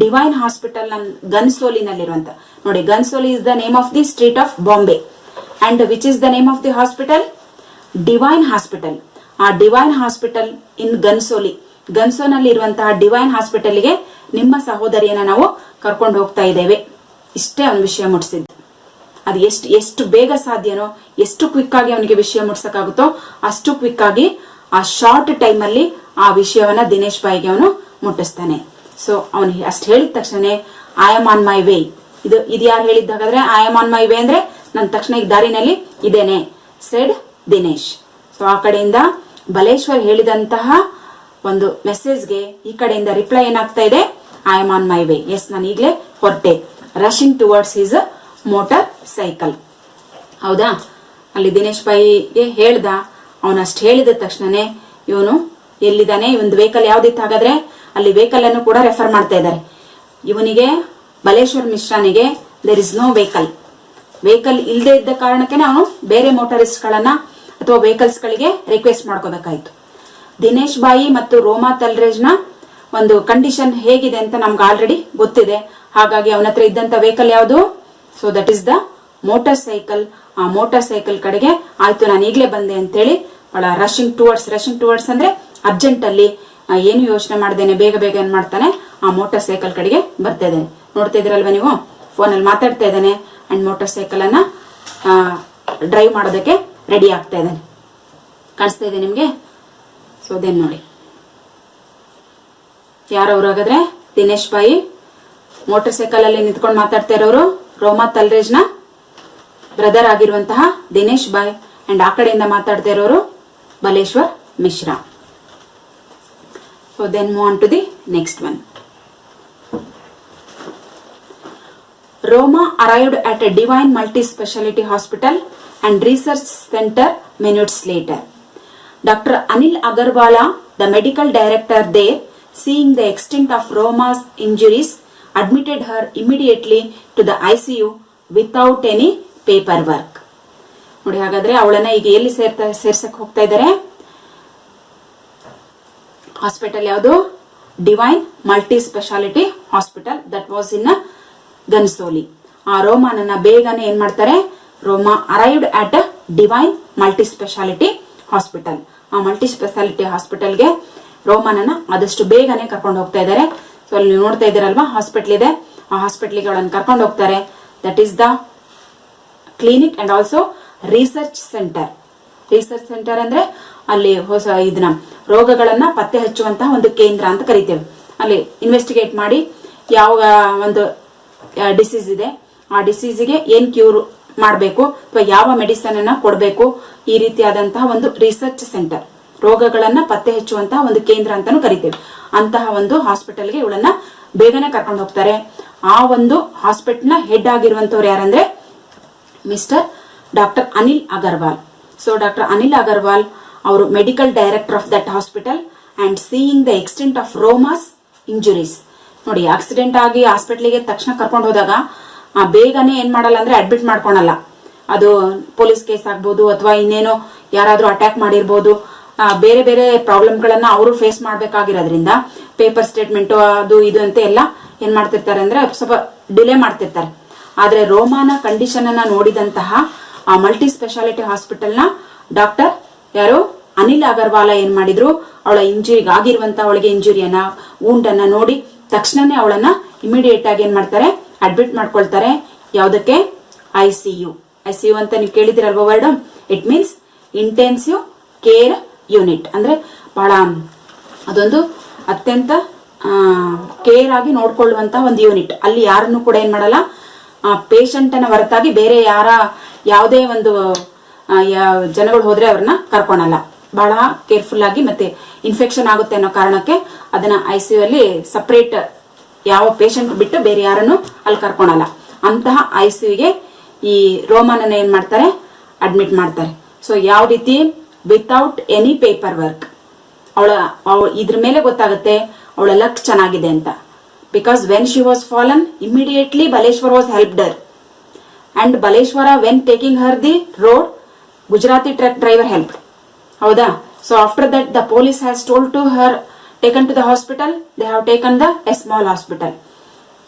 ಡಿವೈನ್ ಹಾಸ್ಪಿಟಲ್ ಗನ್ಸೋಲಿನಲ್ಲಿರುವಂತ. ನೋಡಿ, Ghansoli is the name of the street of Bombay. And which is the name of the hospital? Divine hospital. ಆ ಡಿವೈನ್ ಹಾಸ್ಪಿಟಲ್ ಇನ್ ಗನ್ಸೋಲಿ, ಗನ್ಸೋನಲ್ಲಿ ಇರುವಂತಹ ಡಿವೈನ್ ಹಾಸ್ಪಿಟಲ್ಗೆ ನಿಮ್ಮ ಸಹೋದರಿಯನ್ನ ನಾವು ಕರ್ಕೊಂಡು ಹೋಗ್ತಾ ಇದ್ದೇವೆ. ಇಷ್ಟೇ ಅವನ ವಿಷಯ ಮುಟ್ಟಿಸಿದ್ದು. ಅದು ಎಷ್ಟು ಬೇಗ ಸಾಧ್ಯನೋ, ಎಷ್ಟು ಕ್ವಿಕ್ ಆಗಿ ಅವನಿಗೆ ವಿಷಯ ಮುಟ್ಸಕ್ಕಾಗುತ್ತೋ ಅಷ್ಟು ಕ್ವಿಕ್ ಆಗಿ ಆ ಶಾರ್ಟ್ ಟೈಮ್ ಅಲ್ಲಿ ಆ ವಿಷಯವನ್ನ ದಿನೇಶ್ ಬಾಯಿಗೆ ಅವನು ಮುಟ್ಟಿಸ್ತಾನೆ. ಸೊ ಅವನಿಗೆ ಅಷ್ಟು ಹೇಳಿದ ತಕ್ಷಣ I am on my way. ಇದು ಯಾರು ಹೇಳಿದ್ದಾಗಾದ್ರೆ I am on my way ಅಂದ್ರೆ ನನ್ನ ತಕ್ಷಣ ಈಗ ದಾರಿನಲ್ಲಿ ಇದೇನೆ ಸೆಡ್ ದಿನೇಶ್. ಸೊ ಆ ಕಡೆಯಿಂದ ಬಲೇಶ್ವರ್ ಹೇಳಿದಂತಹ ಒಂದು ಮೆಸೇಜ್ಗೆ ಈ ಕಡೆಯಿಂದ ರಿಪ್ಲೈ ಏನಾಗ್ತಾ ಇದೆ? I am on my way. Yes, ನಾನು ಈಗಲೇ ಹೊರಟೆ. Rushing towards his motorcycle. ಹೌದಾ? ಅಲ್ಲಿ ದಿನೇಶ್ ಬಾಯಿಗೆ ಹೇಳ್ದ. ಅವನಷ್ಟು ಹೇಳಿದ ತಕ್ಷಣನೇ ಇವನು ಎಲ್ಲಿದ್ದಾನೆ, ಇವನ್ ವೆಹಿಕಲ್ ಯಾವ್ದಿತ್ತು? ಹಾಗಾದ್ರೆ ಅಲ್ಲಿ ವೆಹಿಕಲ್ ಅನ್ನು ಕೂಡ ರೆಫರ್ ಮಾಡ್ತಾ ಇದ್ದಾರೆ. ಇವನಿಗೆ ಬಲೇಶ್ವರ್ ಮಿಶ್ರಾನಿಗೆ ದೇರ್ ಇಸ್ ನೋ ವೆಹಿಕಲ್ ಇಲ್ಲದೆ ಇದ್ದ ಕಾರಣಕ್ಕೆ ಅವನು ಬೇರೆ ಮೋಟಾರಿಸ್ಟ್ ಗಳನ್ನ ಅಥವಾ ವೆಹಿಕಲ್ಸ್ ಗಳಿಗೆ ರಿಕ್ವೆಸ್ಟ್ ಮಾಡ್ಕೋಬೇಕಾಯ್ತು. ದಿನೇಶ್ ಬಾಯಿ ಮತ್ತು ರೋಮಾ ತಲ್ರೇಜ್ ನ ಒಂದು ಕಂಡೀಷನ್ ಹೇಗಿದೆ ಅಂತ ನಮ್ಗೆ ಆಲ್ರೆಡಿ ಗೊತ್ತಿದೆ. ಹಾಗಾಗಿ ಅವನ ಹತ್ರ ಇದ್ದಂತ ವೆಹಿಕಲ್ ಯಾವುದು? So that is the motor cycle. ಆ ಮೋಟಾರ್ ಸೈಕಲ್ ಕಡೆಗೆ ಆಯ್ತು ನಾನು ಈಗಲೇ ಬಂದೆ ಅಂತೇಳಿ ರಶಿಂಗ್ ಟುವರ್ಡ್ಸ್ ಅಂದ್ರೆ ಅರ್ಜೆಂಟ್ ಅಲ್ಲಿ ಏನು ಯೋಚನೆ ಮಾಡ್ದೇನೆ ಬೇಗ ಬೇಗ ಏನ್ ಮಾಡ್ತಾನೆ, ಆ ಮೋಟಾರ್ ಸೈಕಲ್ ಕಡೆಗೆ ಬರ್ತಾ ಇದ್ದಾನೆ. ನೋಡ್ತಾ ಇದ್ರಲ್ವಾ ನೀವು, ಫೋನ್ ಅಲ್ಲಿ ಮಾತಾಡ್ತಾ ಇದ್ದಾನೆ ಅಂಡ್ ಮೋಟಾರ್ ಸೈಕಲ್ ಅನ್ನ ಡ್ರೈವ್ ಮಾಡೋದಕ್ಕೆ ರೆಡಿ ಆಗ್ತಾ ಇದ್ದಾನೆ. ಕಾಣಿಸ್ತಾ ಇದೆ ನಿಮ್ಗೆ? ಸೊ ದೆನ್ ನೋಡಿ, ಯಾರವ್ರು ಹಾಗಾದ್ರೆ? ದಿನೇಶ್ ಬಾಯಿ ಮೋಟಾರ್ ಸೈಕಲ್ ಅಲ್ಲಿ ನಿಂತ್ಕೊಂಡು ಮಾತಾಡ್ತಾ ಇರೋರು ರೋಮಾ ತಲ್ರೇಜ್ ನ ಬ್ರದರ್ ಆಗಿರುವಂತಹ ದಿನೇಶ್ ಬಾಯ್. ಅಂಡ್ ಆ ಕಡೆಯಿಂದ ಮಾತಾಡ್ತಾ ಇರೋರು Baleshwar Mishra. So then move on to the next one. Roma arrived at a Divine Multi-Speciality Hospital and Research Center minutes later. Dr. Anil Agarwala, the medical director there, seeing the extent of Roma's injuries, admitted her immediately to the ICU without any paperwork. ನೋಡಿ, ಹಾಗಾದ್ರೆ ಅವಳನ್ನ ಈಗ ಎಲ್ಲಿ ಸೇರ್ಸಕ್ ಹೋಗ್ತಾ ಇದ್ದಾರೆ? Hospital ಯಾವುದು? Divine multi speciality hospital. That was in Ghansoli. ಆ ರೋಮಾನನ್ನ ಬೇಗನೆ ಏನ್ ಮಾಡ್ತಾರೆ? Roma arrived at Divine multi speciality hospital. ಆ ಮಲ್ಟಿ ಸ್ಪೆಷಾಲಿಟಿ ಹಾಸ್ಪಿಟಲ್ಗೆ ರೋಮಾನನ್ನ ಆದಷ್ಟು ಬೇಗನೆ ಕರ್ಕೊಂಡು ಹೋಗ್ತಾ ಇದ್ದಾರೆ. ಸೊ ಅಲ್ಲಿ ನೀವು ನೋಡ್ತಾ ಇದ್ದೀರಲ್ವಾ, ಹಾಸ್ಪಿಟಲ್ ಇದೆ. ಆ ಹಾಸ್ಪಿಟಲ್ಗೆ ಅವಳನ್ನು ಕರ್ಕೊಂಡು ಹೋಗ್ತಾರೆ. That is the clinic and also research centre. Research centre ಅಂದ್ರೆ ಅಲ್ಲಿ ಹೊಸ ಇದನ್ನ ರೋಗಗಳನ್ನ ಪತ್ತೆ ಹಚ್ಚುವಂತಹ ಒಂದು ಕೇಂದ್ರ ಅಂತ ಕರಿತೇವೆ. ಅಲ್ಲಿ ಇನ್ವೆಸ್ಟಿಗೇಟ್ ಮಾಡಿ ಯಾವ ಒಂದು ಡಿಸೀಸ್ ಇದೆ, ಆ ಡಿಸೀಸ್ಗೆ ಏನ್ ಕ್ಯೂರ್ ಮಾಡಬೇಕು ಅಥವಾ ಯಾವ ಮೆಡಿಸನ್ ಅನ್ನ ಕೊಡಬೇಕು, ಈ ರೀತಿಯಾದಂತಹ ಒಂದು ರಿಸರ್ಚ್ ಸೆಂಟರ್, ರೋಗಗಳನ್ನ ಪತ್ತೆ ಹಚ್ಚುವಂತಹ ಒಂದು ಕೇಂದ್ರ ಅಂತಾನು ಕರಿತೇವೆ. ಅಂತಹ ಒಂದು ಹಾಸ್ಪಿಟಲ್ಗೆ ಇವಳನ್ನ ಬೇಗನೆ ಕರ್ಕೊಂಡು ಹೋಗ್ತಾರೆ. ಆ ಒಂದು ಹಾಸ್ಪಿಟಲ್ ನ ಹೆಡ್ ಆಗಿರುವಂತವ್ರು ಯಾರಂದ್ರೆ mister doctor Anil Agarwal. So doctor Anil Agarwal ಅವರು medical director of that hospital and seeing the extent of Roma's injuries. ನೋಡಿ, ಆಕ್ಸಿಡೆಂಟ್ ಆಗಿ ಹಾಸ್ಪಿಟಲ್ಗೆ ತಕ್ಷಣ ಕರ್ಕೊಂಡು ಹೋದಾಗ ಬೇಗನೆ ಏನ್ ಮಾಡಲ್ಲ ಅಂದ್ರೆ ಅಡ್ಮಿಟ್ ಮಾಡ್ಕೊಳಲ್ಲ. ಅದು ಪೊಲೀಸ್ ಕೇಸ್ ಆಗ್ಬೋದು ಅಥವಾ ಇನ್ನೇನೋ ಯಾರಾದ್ರೂ ಅಟ್ಯಾಕ್ ಮಾಡಿರ್ಬೋದು, ಬೇರೆ ಬೇರೆ ಪ್ರಾಬ್ಲಮ್ ಗಳನ್ನ ಅವರು ಫೇಸ್ ಮಾಡ್ಬೇಕಾಗಿರೋದ್ರಿಂದ ಪೇಪರ್ ಸ್ಟೇಟ್ಮೆಂಟ್ ಅದು ಇದು ಅಂತ ಎಲ್ಲ ಏನ್ ಮಾಡ್ತಿರ್ತಾರೆ ಅಂದ್ರೆ ಸ್ವಲ್ಪ ಡಿಲೇ ಮಾಡ್ತಿರ್ತಾರೆ. ಆದ್ರೆ ರೋಮಾನ ಕಂಡೀಷನ್ ಅನ್ನ ನೋಡಿದಂತಹ ಆ ಮಲ್ಟಿ ಸ್ಪೆಷಾಲಿಟಿ ಹಾಸ್ಪಿಟಲ್ ನ ಡಾಕ್ಟರ್ ಯಾರು ಅನಿಲ್ ಅಗರ್ವಾಲ ಏನ್ ಮಾಡಿದ್ರು, ಅವಳ ಇಂಜುರಿಗೆ ಆಗಿರುವಂತ ಅವಳಿಗೆ ಇಂಜುರಿಯನ್ನ ವೂಂಡನ್ನ ನೋಡಿ ತಕ್ಷಣನೇ ಅವಳನ್ನ ಇಮಿಡಿಯೇಟ್ ಆಗಿ ಏನ್ ಮಾಡ್ತಾರೆ, ಅಡ್ಮಿಟ್ ಮಾಡ್ಕೊಳ್ತಾರೆ. ಯಾವುದಕ್ಕೆ? ICU. ICU ಅಂತ ನೀವು ಕೇಳಿದಿರಲ್ವ word. It means intensive care unit. ಅಂದ್ರೆ ಬಹಳ ಅದೊಂದು ಅತ್ಯಂತ ಕೇರ್ ಆಗಿ ನೋಡ್ಕೊಳ್ಳುವಂತ ಒಂದು ಯೂನಿಟ್. ಅಲ್ಲಿ ಯಾರನ್ನು ಕೂಡ ಏನ್ ಮಾಡಲ್ಲ, ಪೇಷಂಟ್ ಅನ್ನ ಹೊರತಾಗಿ ಬೇರೆ ಯಾವುದೇ ಒಂದು ಜನಗಳು ಹೋದ್ರೆ ಅವ್ರನ್ನ ಕರ್ಕೊಳಲ್ಲ. ಬಹಳ ಕೇರ್ಫುಲ್ ಆಗಿ, ಮತ್ತೆ ಇನ್ಫೆಕ್ಷನ್ ಆಗುತ್ತೆ ಅನ್ನೋ ಕಾರಣಕ್ಕೆ ಅದನ್ನ ICU ಅಲ್ಲಿ ಸಪರೇಟ್ ಯಾವ ಪೇಷಂಟ್ ಬಿಟ್ಟು ಬೇರೆ ಯಾರನ್ನು ಅಲ್ಲಿ ಕರ್ಕೊಳಲ್ಲ. ಅಂತಹ ICUಗೆ ಈ ರೋಮನನ್ನ ಏನ್ ಮಾಡ್ತಾರೆ, ಅಡ್ಮಿಟ್ ಮಾಡ್ತಾರೆ. ಸೊ ಯಾವ ರೀತಿ? Without any paper work. ಇದ್ರ ಮೇಲೆ ಗೊತ್ತಾಗುತ್ತೆ ಅವಳ ಲಕ್ ಚೆನ್ನಾಗಿದೆ ಅಂತ. Because when she was fallen, immediately Baleshwar was helped her. And Baleshwar went taking her the road, Gujarati truck driver help. ಹೌದಾ? So after that the police has told to her taken to the hospital, they have taken a small hospital,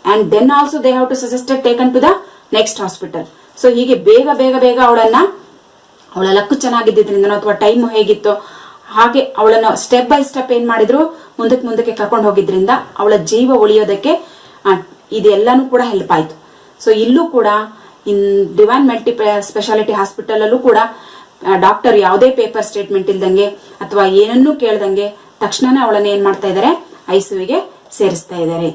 and then also they have to suggested taken to the next hospital. So ಹೀಗೆ ಬೇಗ ಬೇಗ ಬೇಗ ಅವಳ luck ಚೆನ್ನಾಗಿದ್ದರಿಂದ ಅಥವಾ time ಹೇಗಿತ್ತು ಹಾಗೆ ಅವಳನ್ನ step by step ಏನ್ ಮಾಡಿದ್ರು, ಮುಂದಕ್ಕೆ ಕರ್ಕೊಂಡು ಹೋಗಿದ್ರಿಂದ ಅವಳ ಜೀವ ಉಳಿಯೋದಕ್ಕೆ ಇದೆಲ್ಲಾನು ಕೂಡ ಹೆಲ್ಪ್ ಆಯ್ತು. ಸೊ ಇಲ್ಲೂ ಕೂಡ ಇನ್ ಡಿವೈನ್ ಮಲ್ಟಿ ಸ್ಪೆಷಾಲಿಟಿ ಹಾಸ್ಪಿಟಲ್ ಅಲ್ಲೂ ಕೂಡ ಡಾಕ್ಟರ್ ಯಾವುದೇ ಪೇಪರ್ ಸ್ಟೇಟ್ಮೆಂಟ್ ಇಲ್ದಂಗೆ ಅಥವಾ ಏನನ್ನೂ ಕೇಳ್ದಂಗೆ ತಕ್ಷಣನೇ ಅವಳನ್ನ ಏನ್ ಮಾಡ್ತಾ ಇದಾರೆ, ICUಗೆ ಸೇರಿಸ್ತಾ ಇದ್ದಾರೆ.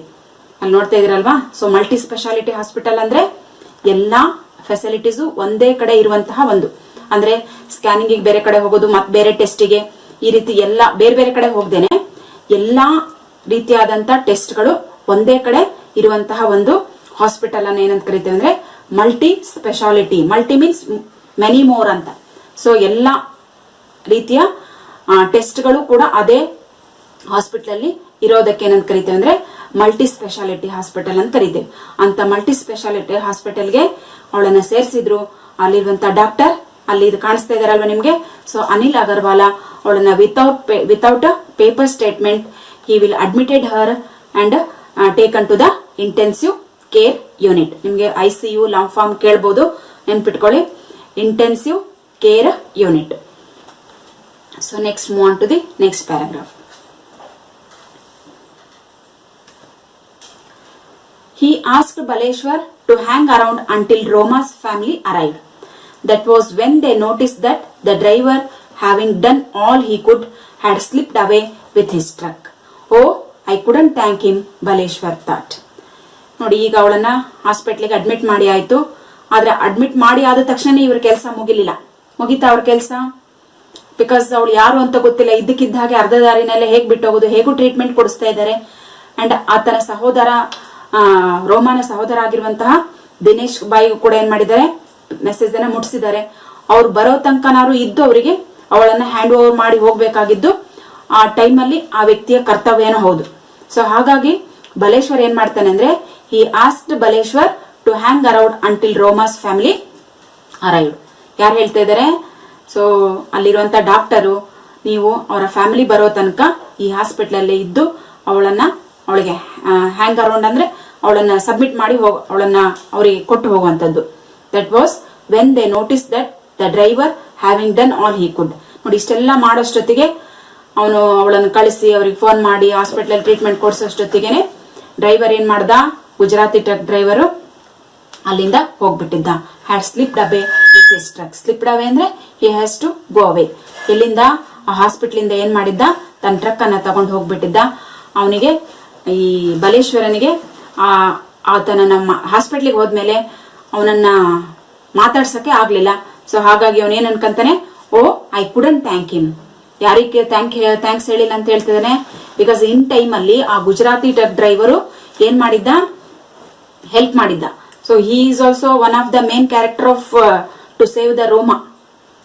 ಅಲ್ಲಿ ನೋಡ್ತಾ ಇದೀರಲ್ವಾ. ಸೊ ಮಲ್ಟಿ ಸ್ಪೆಷಾಲಿಟಿ ಹಾಸ್ಪಿಟಲ್ ಅಂದ್ರೆ ಎಲ್ಲಾ ಫೆಸಿಲಿಟೀಸು ಒಂದೇ ಕಡೆ ಇರುವಂತಹ ಒಂದು, ಅಂದ್ರೆ ಸ್ಕ್ಯಾನಿಂಗ್ ಬೇರೆ ಕಡೆ ಹೋಗೋದು, ಮತ್ತೆ ಬೇರೆ ಟೆಸ್ಟಿಗೆ, ಈ ರೀತಿ ಎಲ್ಲ ಬೇರೆ ಬೇರೆ ಕಡೆ ಹೋಗ್ದೇನೆ ಎಲ್ಲಾ ರೀತಿಯಾದಂತಹ ಟೆಸ್ಟ್ಗಳು ಒಂದೇ ಕಡೆ ಇರುವಂತಹ ಒಂದು ಹಾಸ್ಪಿಟಲ್ ಅನ್ನ ಏನಂತ ಕರಿತೇವೆ ಅಂದ್ರೆ multi speciality. Multi means many more ಅಂತ. ಸೊ ಎಲ್ಲಾ ರೀತಿಯ ಟೆಸ್ಟ್ಗಳು ಕೂಡ ಅದೇ ಹಾಸ್ಪಿಟಲ್ ಅಲ್ಲಿ ಇರೋದಕ್ಕೆ ಏನಂತ ಕರಿತೇವೆ ಅಂದ್ರೆ ಮಲ್ಟಿ ಸ್ಪೆಷಾಲಿಟಿ ಹಾಸ್ಪಿಟಲ್ ಅಂತ ಕರಿತೇವೆ. ಅಂತ ಮಲ್ಟಿ ಸ್ಪೆಷಾಲಿಟಿ ಹಾಸ್ಪಿಟಲ್ಗೆ ಅವಳನ್ನ ಸೇರಿಸಿದ್ರು. ಅಲ್ಲಿರುವಂತ ಡಾಕ್ಟರ್ ಅಲ್ಲಿ ಇದು ಕಾಣಿಸ್ತಾ ಇದಾರಲ್ವಾ ನಿಮ್ಗೆ. ಸೊ ಅನಿಲ್ ಅಗರ್ವಾಲ ಅವಳನ್ನ without paper statement he will admitted her and taken to the intensive care unit. ನಿಮ್ಗೆ ICU ಲಾಂಗ್ ಫಾರ್ಮ್ ಕೇಳ್ಬೋದು, ನೆನ್ಪಿಟ್ಕೊಳ್ಳಿ, intensive care unit. So next move on to the next paragraph. He asked Baleshwar to hang around until Roma's family arrived. That was when they noticed that the driver, having done all he could, had slipped away with his truck. Oh, I couldn't thank him, Baleshwar thought. ನೋಡಿ, ಈಗ ಅವಳನ್ನ ಹಾಸ್ಪಿಟ್ಲಿಗೆ admit ಮಾಡಿ ಆಯ್ತು. ಆದ್ರೆ admit ಮಾಡಿ ಆದ ತಕ್ಷಣ ಇವ್ರ ಕೆಲಸ ಮುಗಿತಾ ಅವ್ರ ಕೆಲಸ. ಬಿಕಾಸ್ ಅವಳು ಯಾರು ಅಂತ ಗೊತ್ತಿಲ್ಲ, ಇದ್ದಕ್ಕಿದ್ದ ಹಾಗೆ ಅರ್ಧ ದಾರಿನಲ್ಲೇ ಹೇಗ್ ಬಿಟ್ಟೋಗೋದು, ಹೇಗೂ ಟ್ರೀಟ್ಮೆಂಟ್ ಕೊಡಿಸ್ತಾ ಇದ್ದಾರೆ. ಅಂಡ್ ಆತನ ಸಹೋದರ, ರೋಮಾನ ಸಹೋದರ ಆಗಿರುವಂತಹ ದಿನೇಶ್ ಬಾಯಿಗೂ ಕೂಡ ಏನ್ ಮಾಡಿದ್ದಾರೆ, ಮೆಸೇಜ್ ಅನ್ನ ಮುಟ್ಟಿಸಿದ್ದಾರೆ. ಅವ್ರು ಬರೋ ತನಕನಾರು ಇದ್ದು ಅವರಿಗೆ ಅವಳನ್ನ ಹ್ಯಾಂಡ್ ಓವರ್ ಮಾಡಿ ಹೋಗ್ಬೇಕಾಗಿದ್ದು ಆ ಟೈಮಲ್ಲಿ ಆ ವ್ಯಕ್ತಿಯ ಕರ್ತವ್ಯನೂ ಹೌದು. ಸೊ ಹಾಗಾಗಿ ಬಲೇಶ್ವರ್ ಏನ್ ಮಾಡ್ತಾನೆ ಅಂದ್ರೆ, he asked Baleshwar to hang around until Roma's family arrived. ಯಾರು ಹೇಳ್ತಾ ಇದ್ದಾರೆ? ಸೊ ಅಲ್ಲಿರುವಂತ ಡಾಕ್ಟರು, ನೀವು ಅವರ ಫ್ಯಾಮಿಲಿ ಬರೋ ತನಕ ಈ ಹಾಸ್ಪಿಟಲ್ ಅಲ್ಲೇ ಇದ್ದು ಅವಳಿಗೆ ಹ್ಯಾಂಗ್ ಅರೌಂಡ್ ಅಂದ್ರೆ ಅವಳನ್ನ ಸಬ್ಮಿಟ್ ಮಾಡಿ ಅವಳನ್ನ ಅವರಿಗೆ ಕೊಟ್ಟು ಹೋಗುವಂತದ್ದು. That was when they notice that the driver having done all he could. ನೋಡಿ, ಇಷ್ಟೆಲ್ಲ ಮಾಡೋಷ್ಟೊತ್ತಿಗೆ ಅವನು ಅವಳನ್ನು ಕಳಿಸಿ ಅವ್ರಿಗೆ ಫೋನ್ ಮಾಡಿ ಹಾಸ್ಪಿಟಲ್ ಟ್ರೀಟ್ಮೆಂಟ್ ಕೊಡಿಸೋಷ್ಟೊತ್ತಿಗೆನೆ ಡ್ರೈವರ್ ಏನ್ ಮಾಡ್ದ, ಗುಜರಾತಿ ಟ್ರಕ್ ಡ್ರೈವರು ಅಲ್ಲಿಂದ ಹೋಗ್ಬಿಟ್ಟಿದ್ದ. Had slipped away with his truck. Slipped away ಅಂದ್ರೆ ಹಿ ಹ್ಯಾಸ್ ಟು ಗೋ ಅವೇ. ಎಲ್ಲಿಂದ? ಆ ಹಾಸ್ಪಿಟಲ್ ಇಂದ ಏನ್ ಮಾಡಿದ್ದ, ತನ್ನ ಟ್ರಕ್ ಅನ್ನ ತಗೊಂಡು ಹೋಗ್ಬಿಟ್ಟಿದ್ದ. ಅವನಿಗೆ, ಈ ಬಲೇಶ್ವರನಿಗೆ ಆತನ ನಮ್ಮ ಹಾಸ್ಪಿಟ್ಲಿಗೆ ಹೋದ್ಮೇಲೆ ಅವನನ್ನ ಮಾತಾಡ್ಸಕ್ಕೆ ಆಗ್ಲಿಲ್ಲ. ಸೊ ಹಾಗಾಗಿ ಅವನೇನ್ ಅನ್ಕಂತಾನೆ, ಓ ಐ ಕುಡಂಟ್ ಥ್ಯಾಂಕ್ ಹಿಮ್. ಯಾರಿಗೆ ಥ್ಯಾಂಕ್ಸ್ ಹೇಳಿಲ್ಲ ಅಂತ ಹೇಳ್ತಿದ್ದಾನೆ? ಬಿಕಾಸ್ ಇನ್ ಟೈಮ್ ಅಲ್ಲಿ ಆ ಗುಜರಾತಿ ಟ್ರಕ್ ಡ್ರೈವರು ಏನ್ ಮಾಡಿದ್ದ, ಹೆಲ್ಪ್ ಮಾಡಿದ್ದ. So he is also one of the main character of to save the Roma,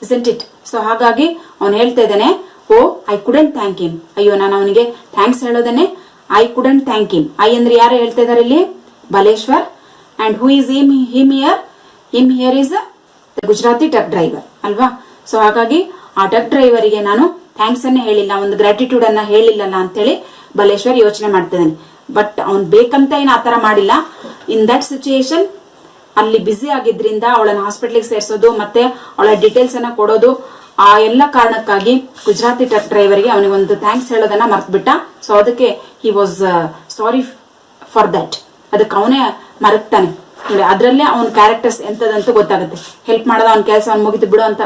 isn't it? So ಹಾಗಾಗಿ ಅವನು ಹೇಳ್ತಾ ಇದ್ದಾನೆ, oh I couldn't thank him. ಅಯ್ಯೋ, ನಾನು ಅವನಿಗೆ ಥ್ಯಾಂಕ್ಸ್ ಹೇಳೋದನ್ನೇ I couldn't thank him. I ಅಂದ್ರೆ ಯಾರು ಹೇಳ್ತಾ ಇದಾರೆ ಇಲ್ಲಿ? Baleshwar. And who is him here is the Gujarati truck driver ಅಲ್ವಾ? ಸೊ ಹಾಗಾಗಿ ಆ ಟ್ರಕ್ ಡ್ರೈವರಿಗೆ ನಾನು ಥ್ಯಾಂಕ್ಸ್ ಅನ್ನೇ ಹೇಳಿಲ್ಲ, ಒಂದು ಗ್ರಾಟಿಟ್ಯೂಡ್ ಅನ್ನ ಹೇಳಿಲ್ಲಲ್ಲ ಅಂತೇಳಿ ಬಲೇಶ್ವರ್ ಯೋಚನೆ ಮಾಡ್ತಿದ್ದಾನೆ. ಬಟ್ ಅವ್ನು ಬೇಕಂತ ಏನು ಆತರ ಮಾಡಿಲ್ಲ. ಇನ್ ದಟ್ ಸಿಚುಯೇಷನ್ ಅಲ್ಲಿ ಬ್ಯುಸಿ ಆಗಿದ್ರಿಂದ ಅವಳನ್ನ ಹಾಸ್ಪಿಟ್ಲಿಗೆ ಸೇರಿಸೋದು ಮತ್ತೆ ಅವಳ ಡೀಟೇಲ್ಸ್ ಅನ್ನ ಕೊಡೋದು, ಆ ಎಲ್ಲ ಕಾರಣಕ್ಕಾಗಿ ಗುಜರಾತಿ ಟ್ರಕ್ ಡ್ರೈವರ್ಗೆ ಅವನಿಗೆ ಒಂದು ಥ್ಯಾಂಕ್ಸ್ ಹೇಳೋದನ್ನ ಮರ್ತ್ಬಿಟ್ಟ. ಸೊ ಅದಕ್ಕೆ he was sorry for that. ಅದಕ್ಕೆ ಅವನೇ ಮರಗ್ತಾನೆ. ಅದ್ರಲ್ಲೇ ಅವನ ಕ್ಯಾರೆಕ್ಟರ್ಸ್ ಎಂತದಂತ ಗೊತ್ತಾಗುತ್ತೆ. ಹೆಲ್ಪ್ ಮಾಡೋದ ಅವ್ನ ಕೆಲಸ ಅವ್ನು ಮುಗಿದು ಬಿಡು ಅಂತ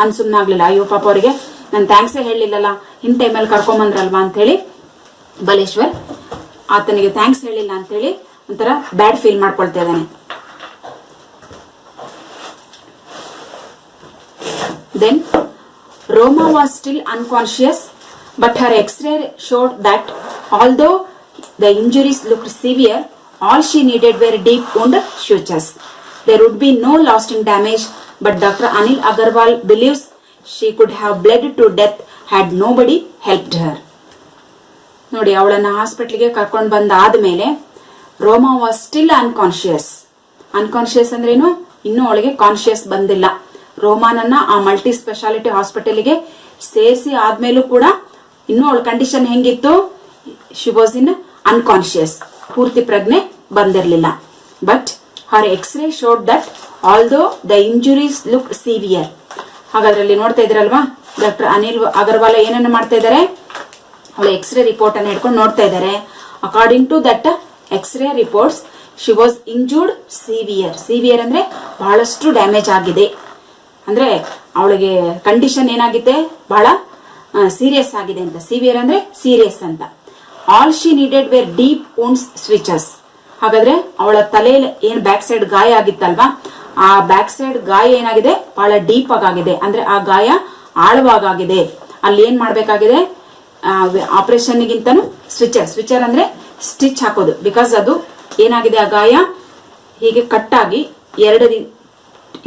ಅನ್ಸುಮ್ನಾಗ್ಲಿಲ್ಲ. ಅಯ್ಯೋ ಪಾಪ ಅವರಿಗೆ ನಾನು ಥ್ಯಾಂಕ್ಸೇ ಹೇಳಿಲ್ಲಲ್ಲ, ಇನ್ ಟೈಮಲ್ಲಿ ಕರ್ಕೊಂಬಂದ್ರಲ್ವಾ ಅಂತ ಹೇಳಿ ಬಲೇಶ್ವರ್ ಆತನಿಗೆ ಥ್ಯಾಂಕ್ಸ್ ಹೇಳಿಲ್ಲ ಅಂತ ಹೇಳಿ ಒಂಥರ ಬ್ಯಾಡ್ ಫೀಲ್ ಮಾಡ್ಕೊಳ್ತಾ ಇದ್ದಾನೆ. Then Roma was still unconscious, but her X-ray showed that although the injuries looked severe, all she needed were deep wound sutures. There would be no lasting damage, but Dr. Anil Agarwal believes she could have bled to death had nobody helped her. ನೋಡಿ, ಅವಳನ್ನ ಹಾಸ್ಪಿಟ್ಲಿಗೆ ಕರ್ಕೊಂಡು ಬಂದಾದ್ಮೇಲೆ Roma was still unconscious. Unconscious ಅಂದ್ರೇನು? ಇನ್ನೂ ಅವಳಿಗೆ conscious ಬಂದಿಲ್ಲ. ರೋಮಾನನ್ನ ಆ ಮಲ್ಟಿ ಸ್ಪೆಷಾಲಿಟಿ ಹಾಸ್ಪಿಟಲ್ಗೆ ಸೇರಿಸಿ ಆದ್ಮೇಲೂ ಕೂಡ ಇನ್ನೂ ಅವಳ ಕಂಡೀಷನ್ ಹೆಂಗಿತ್ತು? ಶಿ ವಾಸ್ ಇನ್ ಅನ್ಕಾನ್ಶಿಯಸ್, ಪೂರ್ತಿ ಪ್ರಜ್ಞೆ ಬಂದಿರಲಿಲ್ಲ. But her x-ray showed that although the injuries look severe. ಹಾಗಾದ್ರೆ ಅಲ್ಲಿ ನೋಡ್ತಾ ಇದ್ರಲ್ವಾ, ಡಾಕ್ಟರ್ ಅನಿಲ್ ಅಗರ್ವಾಲ್ ಏನನ್ನ ಮಾಡ್ತಾ ಇದ್ದಾರೆ? ಅವಳ ಎಕ್ಸ್ರೇ ರಿಪೋರ್ಟ್ ಅನ್ನು ಹಿಡ್ಕೊಂಡು ನೋಡ್ತಾ ಇದ್ದಾರೆ. According to that x-ray reports she was injured severe. Severe ಅಂದ್ರೆ ಬಹಳಷ್ಟು ಡ್ಯಾಮೇಜ್ ಆಗಿದೆ, ಅಂದ್ರೆ ಅವಳಿಗೆ ಕಂಡೀಷನ್ ಏನಾಗಿದೆ? ಬಹಳ ಸೀರಿಯಸ್ ಆಗಿದೆ ಅಂತ. ಸಿವಿಯರ್ ಅಂದ್ರೆ ಸೀರಿಯಸ್ ಅಂತ. All she needed were deep wounds ಸ್ವಿಚಸ್. ಹಾಗಾದ್ರೆ ಅವಳ ತಲೆಯಲ್ಲಿ ಏನ್ ಬ್ಯಾಕ್ ಸೈಡ್ ಗಾಯ ಆಗಿತ್ತಲ್ವಾ, ಆ ಬ್ಯಾಕ್ ಸೈಡ್ ಗಾಯ ಏನಾಗಿದೆ? ಬಹಳ ಡೀಪ್ ಆಗಿದೆ, ಅಂದ್ರೆ ಆ ಗಾಯ ಆಳವಾಗಿದೆ. ಅಲ್ಲಿ ಏನ್ ಮಾಡ್ಬೇಕಾಗಿದೆ? ಆಪರೇಷನ್ ಗಿಂತನೂ ಸ್ವಿಚರ್ ಅಂದ್ರೆ ಸ್ಟಿಚ್ ಹಾಕೋದು. ಬಿಕಾಸ್ ಅದು ಏನಾಗಿದೆ, ಆ ಗಾಯ ಹೀಗೆ ಕಟ್ಟಾಗಿ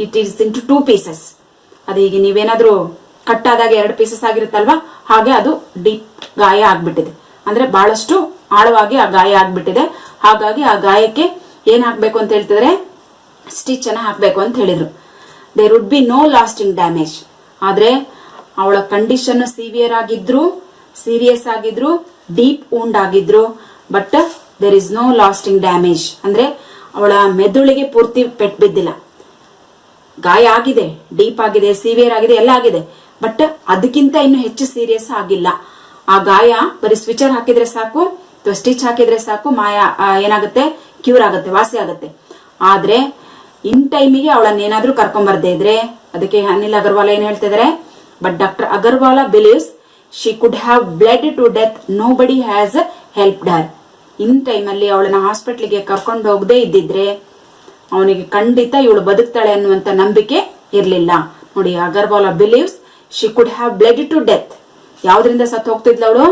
ಇಟ್ ಈಸ್ ಇಂಟು 2 ಪೀಸಸ್. ಅದು ಈಗ ನೀವೇನಾದ್ರೂ ಕಟ್ಟಾದಾಗ 2 ಪೀಸಸ್ ಆಗಿರುತ್ತಲ್ವಾ, ಹಾಗೆ ಅದು ಡೀಪ್ ಗಾಯ ಆಗ್ಬಿಟ್ಟಿದೆ. ಅಂದ್ರೆ ಬಹಳಷ್ಟು ಆಳವಾಗಿ ಆ ಗಾಯ ಆಗ್ಬಿಟ್ಟಿದೆ. ಹಾಗಾಗಿ ಆ ಗಾಯಕ್ಕೆ ಏನ್ ಹಾಕ್ಬೇಕು ಅಂತ ಹೇಳ್ತಿದ್ರೆ, ಸ್ಟಿಚ್ ಅನ್ನ ಹಾಕ್ಬೇಕು ಅಂತ ಹೇಳಿದ್ರು. There would be no lasting damage. ಆದ್ರೆ ಅವಳ ಕಂಡೀಷನ್ ಸಿವಿಯರ್ ಆಗಿದ್ರು, ಸೀರಿಯಸ್ ಆಗಿದ್ರು, ಡೀಪ್ ವೂಂಡ್ ಆಗಿದ್ರು, but there is no lasting damage. ಅಂದ್ರೆ ಅವಳ ಮೆದುಳಿಗೆ ಪೂರ್ತಿ ಪೆಟ್ಟು ಬಿದ್ದಿಲ್ಲ. ಗಾಯ ಆಗಿದೆ, ಡೀಪ್ ಆಗಿದೆ, ಸಿವಿಯರ್ ಆಗಿದೆ, ಎಲ್ಲ ಆಗಿದೆ, ಬಟ್ ಅದಕ್ಕಿಂತ ಇನ್ನು ಹೆಚ್ಚು ಸೀರಿಯಸ್ ಆಗಿಲ್ಲ. ಆ ಗಾಯ ಬರೀ ಸ್ವಿಚರ್ ಹಾಕಿದ್ರೆ ಸಾಕು, ಸ್ಟಿಚ್ ಹಾಕಿದ್ರೆ ಸಾಕು, ಏನಾಗುತ್ತೆ? ಕ್ಯೂರ್ ಆಗುತ್ತೆ, ವಾಸಿ ಆಗುತ್ತೆ. ಆದ್ರೆ ಇನ್ ಟೈಮಿಗೆ ಅವಳನ್ನ ಏನಾದ್ರೂ ಕರ್ಕೊಂಡ್ ಬರ್ದೇ ಇದ್ರೆ, ಅದಕ್ಕೆ ಅನಿಲ್ ಅಗರ್ವಾಲ್ ಏನ್ ಹೇಳ್ತಿದಾರೆ? But doctor Agarwala believes she could have bled to death, nobody has helped her. In ಟೈಮಲ್ಲಿ ಅವಳನ್ನ ಹಾಸ್ಪಿಟ್ಲಿಗೆ ಕರ್ಕೊಂಡು ಹೋಗದೆ ಇದ್ದಿದ್ರೆ ಅವನಿಗೆ ಖಂಡಿತ ಇವಳು ಬದುಕ್ತಾಳೆ ಅನ್ನುವಂತ ನಂಬಿಕೆ ಇರ್ಲಿಲ್ಲ. ನೋಡಿ, Agarwal believes she could have bled to death. ಯಾವ್ದ್ರಿಂದ ಸತ್ತು ಹೋಗ್ತಿದ್ಲ ಅವಳು?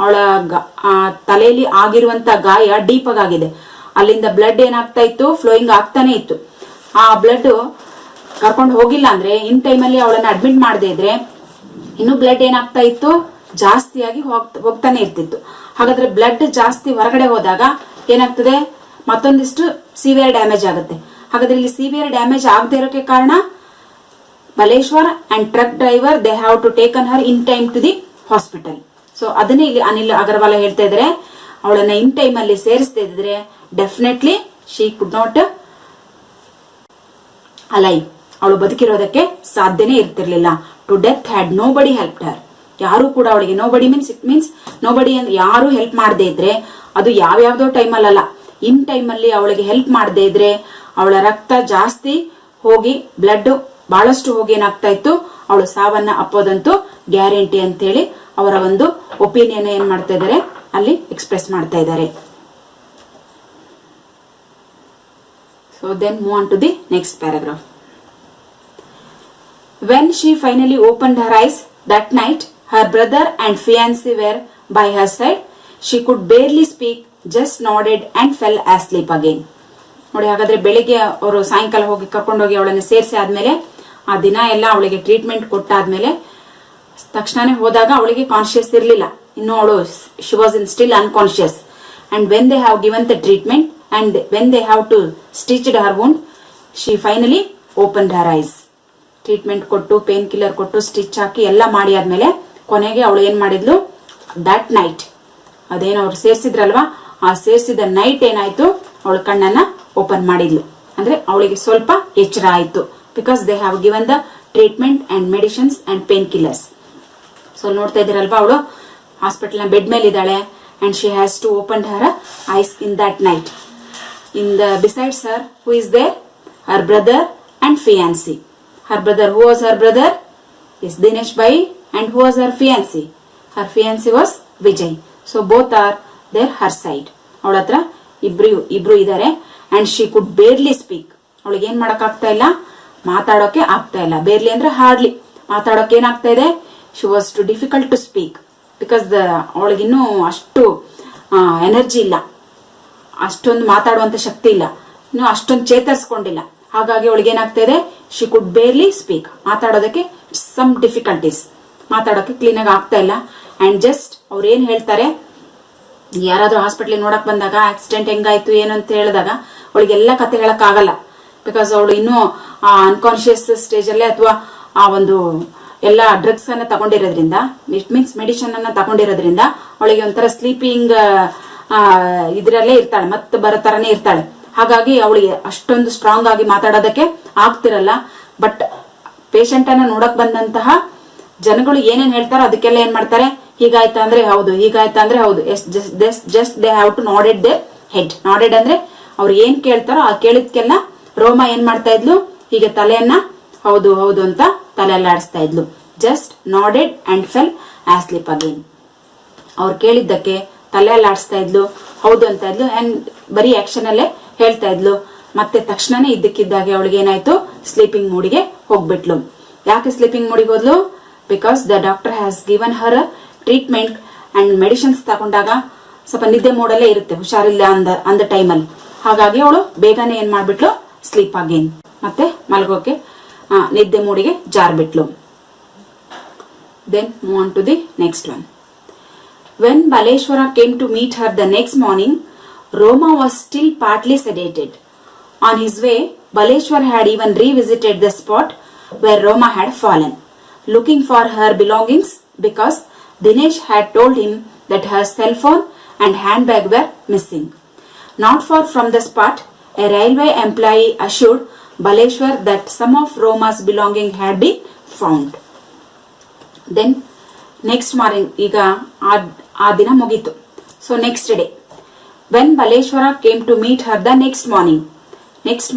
ಅವಳ ತಲೆಯಲ್ಲಿ ಆಗಿರುವಂತ ಗಾಯ ಡೀಪ್ ಆಗಿದೆ. ಅಲ್ಲಿಂದ ಬ್ಲಡ್ ಏನಾಗ್ತಾ ಇತ್ತು? ಫ್ಲೋಯಿಂಗ್ ಆಗ್ತಾನೆ ಇತ್ತು. ಆ ಬ್ಲಡ್ ಕರ್ಕೊಂಡು ಹೋಗಿಲ್ಲ ಅಂದ್ರೆ, ಇನ್ ಟೈಮಲ್ಲಿ ಅವಳನ್ನ ಅಡ್ಮಿಟ್ ಮಾಡದೇ ಇದ್ರೆ ಇನ್ನು ಬ್ಲಡ್ ಏನಾಗ್ತಾ ಇತ್ತು? ಜಾಸ್ತಿಯಾಗಿ ಹೋಗ್ತಾನೆ ಇರ್ತಿತ್ತು. ಹಾಗಾದ್ರೆ ಬ್ಲಡ್ ಜಾಸ್ತಿ ಹೊರಗಡೆ ಹೋದಾಗ ಏನಾಗ್ತದೆ? ಮತ್ತೊಂದಿಷ್ಟು ಸಿವಿಯರ್ ಡ್ಯಾಮೇಜ್ ಆಗುತ್ತೆ. ಹಾಗಾದ್ರೆ ಇಲ್ಲಿ ಸಿವಿಯರ್ ಡ್ಯಾಮೇಜ್ ಆಗದೆ ಇರೋಕೆ ಕಾರಣ Baleshwar and truck driver they have to taken her in time to the hospital. So ಅದನ್ನೇ ಇಲ್ಲಿ ಅನಿಲ್ ಅಗರ್ವಾಲ್ ಹೇಳ್ತಾ ಇದ್ರೆ, ಅವಳನ್ನ ಇನ್ ಟೈಮ್ ಅಲ್ಲಿ ಸೇರಿಸ್ತಾ ಇದ್ರೆ definitely she could not alive, ಅವಳು ಬದುಕಿರೋದಕ್ಕೆ ಸಾಧ್ಯನೇ ಇರ್ತಿರ್ಲಿಲ್ಲ. ಟು ಡೆತ್ ಹ್ಯಾಡ್ ನೋ ಬಡಿ ಹೆಲ್ಪ್ ಹರ್. ಯಾರು ಕೂಡ ಅವಳಿಗೆ, ನೋ ಬಡಿ ಮೀನ್ಸ್ ಇಟ್ ಮೀನ್ಸ್ ನೋ ಬಡಿ ಅಂದ್ರೆ ಯಾರು ಹೆಲ್ಪ್ ಮಾಡದೇ ಇದ್ರೆ, ಅದು ಯಾವ್ಯಾವ್ದೋ ಟೈಮಲ್ಲಿ ಅಲ್ಲ, ಇನ್ ಟೈಮಲ್ಲಿ ಅವಳಿಗೆ ಹೆಲ್ಪ್ ಮಾಡದೇ ಇದ್ರೆ ಅವಳ ರಕ್ತ ಜಾಸ್ತಿ ಹೋಗಿ ಬ್ಲಡ್ ಬಹಳಷ್ಟು ಹೋಗಿ ಏನಾಗ್ತಾ ಇತ್ತು? ಅವಳು ಸಾವನ್ನ ಅಪ್ಪೋದಂತೂ ಗ್ಯಾರಂಟಿ ಅಂತ ಹೇಳಿ ಅವರ ಒಂದು ಒಪಿನಿಯನ್ ಏನ್ ಮಾಡ್ತಾ ಇದ್ದಾರೆ ಅಲ್ಲಿ ಎಕ್ಸ್ಪ್ರೆಸ್ ಮಾಡ್ತಾ ಇದ್ದಾರೆ. So then move on to the next paragraph. When she finally opened her eyes that night, her brother and fiancé were by her side. She could barely speak, just nodded and fell asleep again. ನೋಡಿ, ಹಾಗಾದ್ರೆ ಬೆಳಿಗ್ಗೆ ಅವರು ಸಾಯಂಕಾಲ ಹೋಗಿ ಕರ್ಕೊಂಡೋಗಿ ಅವಳನ್ನು ಸೇರಿಸಿ ಆದ್ಮೇಲೆ, ಆ ದಿನ ಎಲ್ಲ ಅವಳಿಗೆ ಟ್ರೀಟ್ಮೆಂಟ್ ಕೊಟ್ಟಾದ್ಮೇಲೆ ತಕ್ಷಣನೇ ಹೋದಾಗ ಅವಳಿಗೆ ಕಾನ್ಶಿಯಸ್ ಇರಲಿಲ್ಲ. ಇನ್ನು ಅವಳು she was in still unconscious. And when they have given the treatment and when they have to stitched her wound, she finally opened her eyes. Treatment ಕೊಟ್ಟು, ಪೇನ್ ಕಿಲ್ಲರ್ ಕೊಟ್ಟು, ಸ್ಟಿಚ್ ಹಾಕಿ ಎಲ್ಲ ಮಾಡಿ ಆದ್ಮೇಲೆ ಕೊನೆಗೆ ಅವಳು ಏನ್ ಮಾಡಿದ್ಲು? ದಟ್ ನೈಟ್, ಅದೇನೋ ಅವ್ರು ಸೇರಿಸಿದ್ರಲ್ವಾ, ಆ ಸೇರಿಸಿದ ನೈಟ್ ಏನಾಯ್ತು? ಅವಳು ಕಣ್ಣನ್ನ ಓಪನ್ ಮಾಡಿದ್ಲು. ಅಂದ್ರೆ ಅವಳಿಗೆ ಸ್ವಲ್ಪ ಎಚ್ಚರ ಆಯಿತು. Because they have given the treatment and medicines and pain killers. So ನೋಡ್ತಾ ಇದ್ದೀರಲ್ವಾ, ಅವಳು ಹಾಸ್ಪಿಟಲ್ ನ ಬೆಡ್ ಮೇಲೆ ಇದ್ದಾಳೆ and she has to open her eyes in that night. In the besides her who is there? Her brother and fiance. Her brother, who was her brother? Is Dinesh Bhai. And who was her fiance? Her fiance was Vijay. So both are there her side. ಅವಳ ಹತ್ರ ಇಬ್ರು ಇದ್ದಾರೆ and she could barely speak. ಅವಳಿಗೆ ಏನ್ ಮಾಡಕ್ ಆಗ್ತಾ ಇಲ್ಲ, ಮಾತಾಡೋಕೆ ಆಗ್ತಾ ಇಲ್ಲ. ಬೇರ್ಲಿ ಅಂದ್ರೆ ಹಾರ್ಡ್ಲಿ, ಮಾತಾಡೋಕೆ ಏನಾಗ್ತಾ ಇದೆ, she was too difficult to speak because ಅವಳಿಗಿನ್ನೂ ಅಷ್ಟು ಎನರ್ಜಿ ಇಲ್ಲ, ಅಷ್ಟೊಂದು ಮಾತಾಡುವಂತ ಶಕ್ತಿ ಇಲ್ಲ, ಇನ್ನು ಅಷ್ಟೊಂದು ಚೇತರಿಸ್ಕೊಂಡಿಲ್ಲ. ಹಾಗಾಗಿ ಅವಳಿಗೆ ಏನಾಗ್ತಾ ಇದೆ, ಶಿ ಕುಡ್ ಬೇರ್ಲಿ ಸ್ಪೀಕ್. ಮಾತಾಡೋದಕ್ಕೆ ಸಮ್ ಡಿಫಿಕಲ್ಟೀಸ್, ಮಾತಾಡೋಕೆ ಕ್ಲೀನ್ ಆಗಿ ಆಗ್ತಾ ಇಲ್ಲ. ಅಂಡ್ ಜಸ್ಟ್ ಅವ್ರು ಏನ್ ಹೇಳ್ತಾರೆ, ಯಾರಾದ್ರೂ ಹಾಸ್ಪಿಟ್ಲಿಗೆ ನೋಡಕ್ ಬಂದಾಗ ಆಕ್ಸಿಡೆಂಟ್ ಹೆಂಗಾಯ್ತು ಏನು ಅಂತ ಹೇಳಿದಾಗ ಅವಳಿಗೆಲ್ಲ ಕತೆ ಹೇಳಕ್ ಆಗಲ್ಲ. ಬಿಕಾಸ್ ಅವಳು ಇನ್ನೂ ಆ ಅನ್ಕಾನ್ಶಿಯಸ್ ಸ್ಟೇಜ್ ಅಲ್ಲೇ ಅಥವಾ ಆ ಒಂದು ಎಲ್ಲ ಡ್ರಗ್ಸ್ ಅನ್ನ ತಗೊಂಡಿರೋದ್ರಿಂದ, ಇಟ್ ಮೀನ್ಸ್ ಮೆಡಿಸಿನ್ ಅನ್ನ ತಗೊಂಡಿರೋದ್ರಿಂದ ಅವಳಿಗೆ ಒಂಥರ ಸ್ಲೀಪಿಂಗ್ ಇದ್ರಲ್ಲೇ ಇರ್ತಾಳೆ, ಮತ್ತೆ ಬರೋ ತರನೇ ಇರ್ತಾಳೆ. ಹಾಗಾಗಿ ಅವಳಿಗೆ ಅಷ್ಟೊಂದು ಸ್ಟ್ರಾಂಗ್ ಆಗಿ ಮಾತಾಡೋದಕ್ಕೆ ಆಗ್ತಿರಲ್ಲ. ಬಟ್ ಪೇಷಂಟ್ ಅನ್ನ ನೋಡಕ್ ಬಂದಂತಹ ಜನಗಳು ಏನೇನ್ ಹೇಳ್ತಾರೋ ಅದಕ್ಕೆಲ್ಲ ಏನ್ ಮಾಡ್ತಾರೆ, ಹೀಗಾಯ್ತಾ ಅಂದ್ರೆ ಹೌದು, ಹೀಗಾಯ್ತಾ ಅಂದ್ರೆ ಹೌದು, just they have to nodded their head. Nodded ಅಂದ್ರೆ ಅವ್ರು ಏನ್ ಕೇಳ್ತಾರೋ ಆ ಕೇಳಿದ್ಕೆಲ್ಲ ರೋಮ ಏನ್ ಮಾಡ್ತಾ ಇದ್ಲು, ಹೀಗೆ ತಲೆಯನ್ನ ಹೌದು ಹೌದು ಅಂತ ತಲೆ ಅಲ್ಲಾಡಿಸ್ತಾ ಇದ್ಲು. Just nodded and fell asleep again. ಅವ್ರು ಕೇಳಿದ್ದಕ್ಕೆ ತಲೆ ಅಲ್ಲಾಡಿಸ್ತಾ ಇದ್ಲು, ಹೌದು ಅಂತ ಇದ್ಲು ಅಂಡ್ ಬರೀ ಆಕ್ಷನ್ ಅಲ್ಲೇ ಹೇಳ್ತಾ ಇದ್ಲು. ಮತ್ತೆ ತಕ್ಷಣನೇ ಇದ್ದಕ್ಕಿದ್ದಾಗೆ ಅವಳಿಗೆ ಏನಾಯ್ತು, ಸ್ಲೀಪಿಂಗ್ ಮೂಡಿಗೆ ಹೋಗ್ಬಿಟ್ಲು. ಯಾಕೆ ಸ್ಲೀಪಿಂಗ್ ಮೂಡಿಗೆ ಹೋದ್ಲು? Because the doctor has given Har treatment and medicines ತಗೊಂಡಾಗ ಸ್ವಲ್ಪ ನಿದ್ದೆ ಮೂಡಲ್ಲೇ ಇರುತ್ತೆ, ಹುಷಾರಿಲ್ಲ ಅಂದ ಟೈಮಲ್ಲಿ. ಹಾಗಾಗಿ ಅವಳು ಬೇಗನೆ ಏನ್ ಮಾಡ್ಬಿಟ್ಲು, ಸ್ಲೀಪ್ ಅಗೇನ್, ಮತ್ತೆ ಮಲಗೋಕೆ ನಿದ್ದೆ ಮೂಡಿಗೆ ಜಾರ್ಬಿಟ್ಲು. Then move on to the next one. When Baleshwara came to meet her the next morning, Roma was still partly sedated. On his way, Baleshwar had even revisited the spot where Roma had fallen, looking for her belongings because Dinesh had told him that her cell phone and handbag were missing. Not far from the spot, a railway employee assured Baleshwar that some of Roma's belongings had been found. Then next morning, ಈಗ ಆ ದಿನ ಮುಗೀತು. So next day when Baleshwara came to meet her the next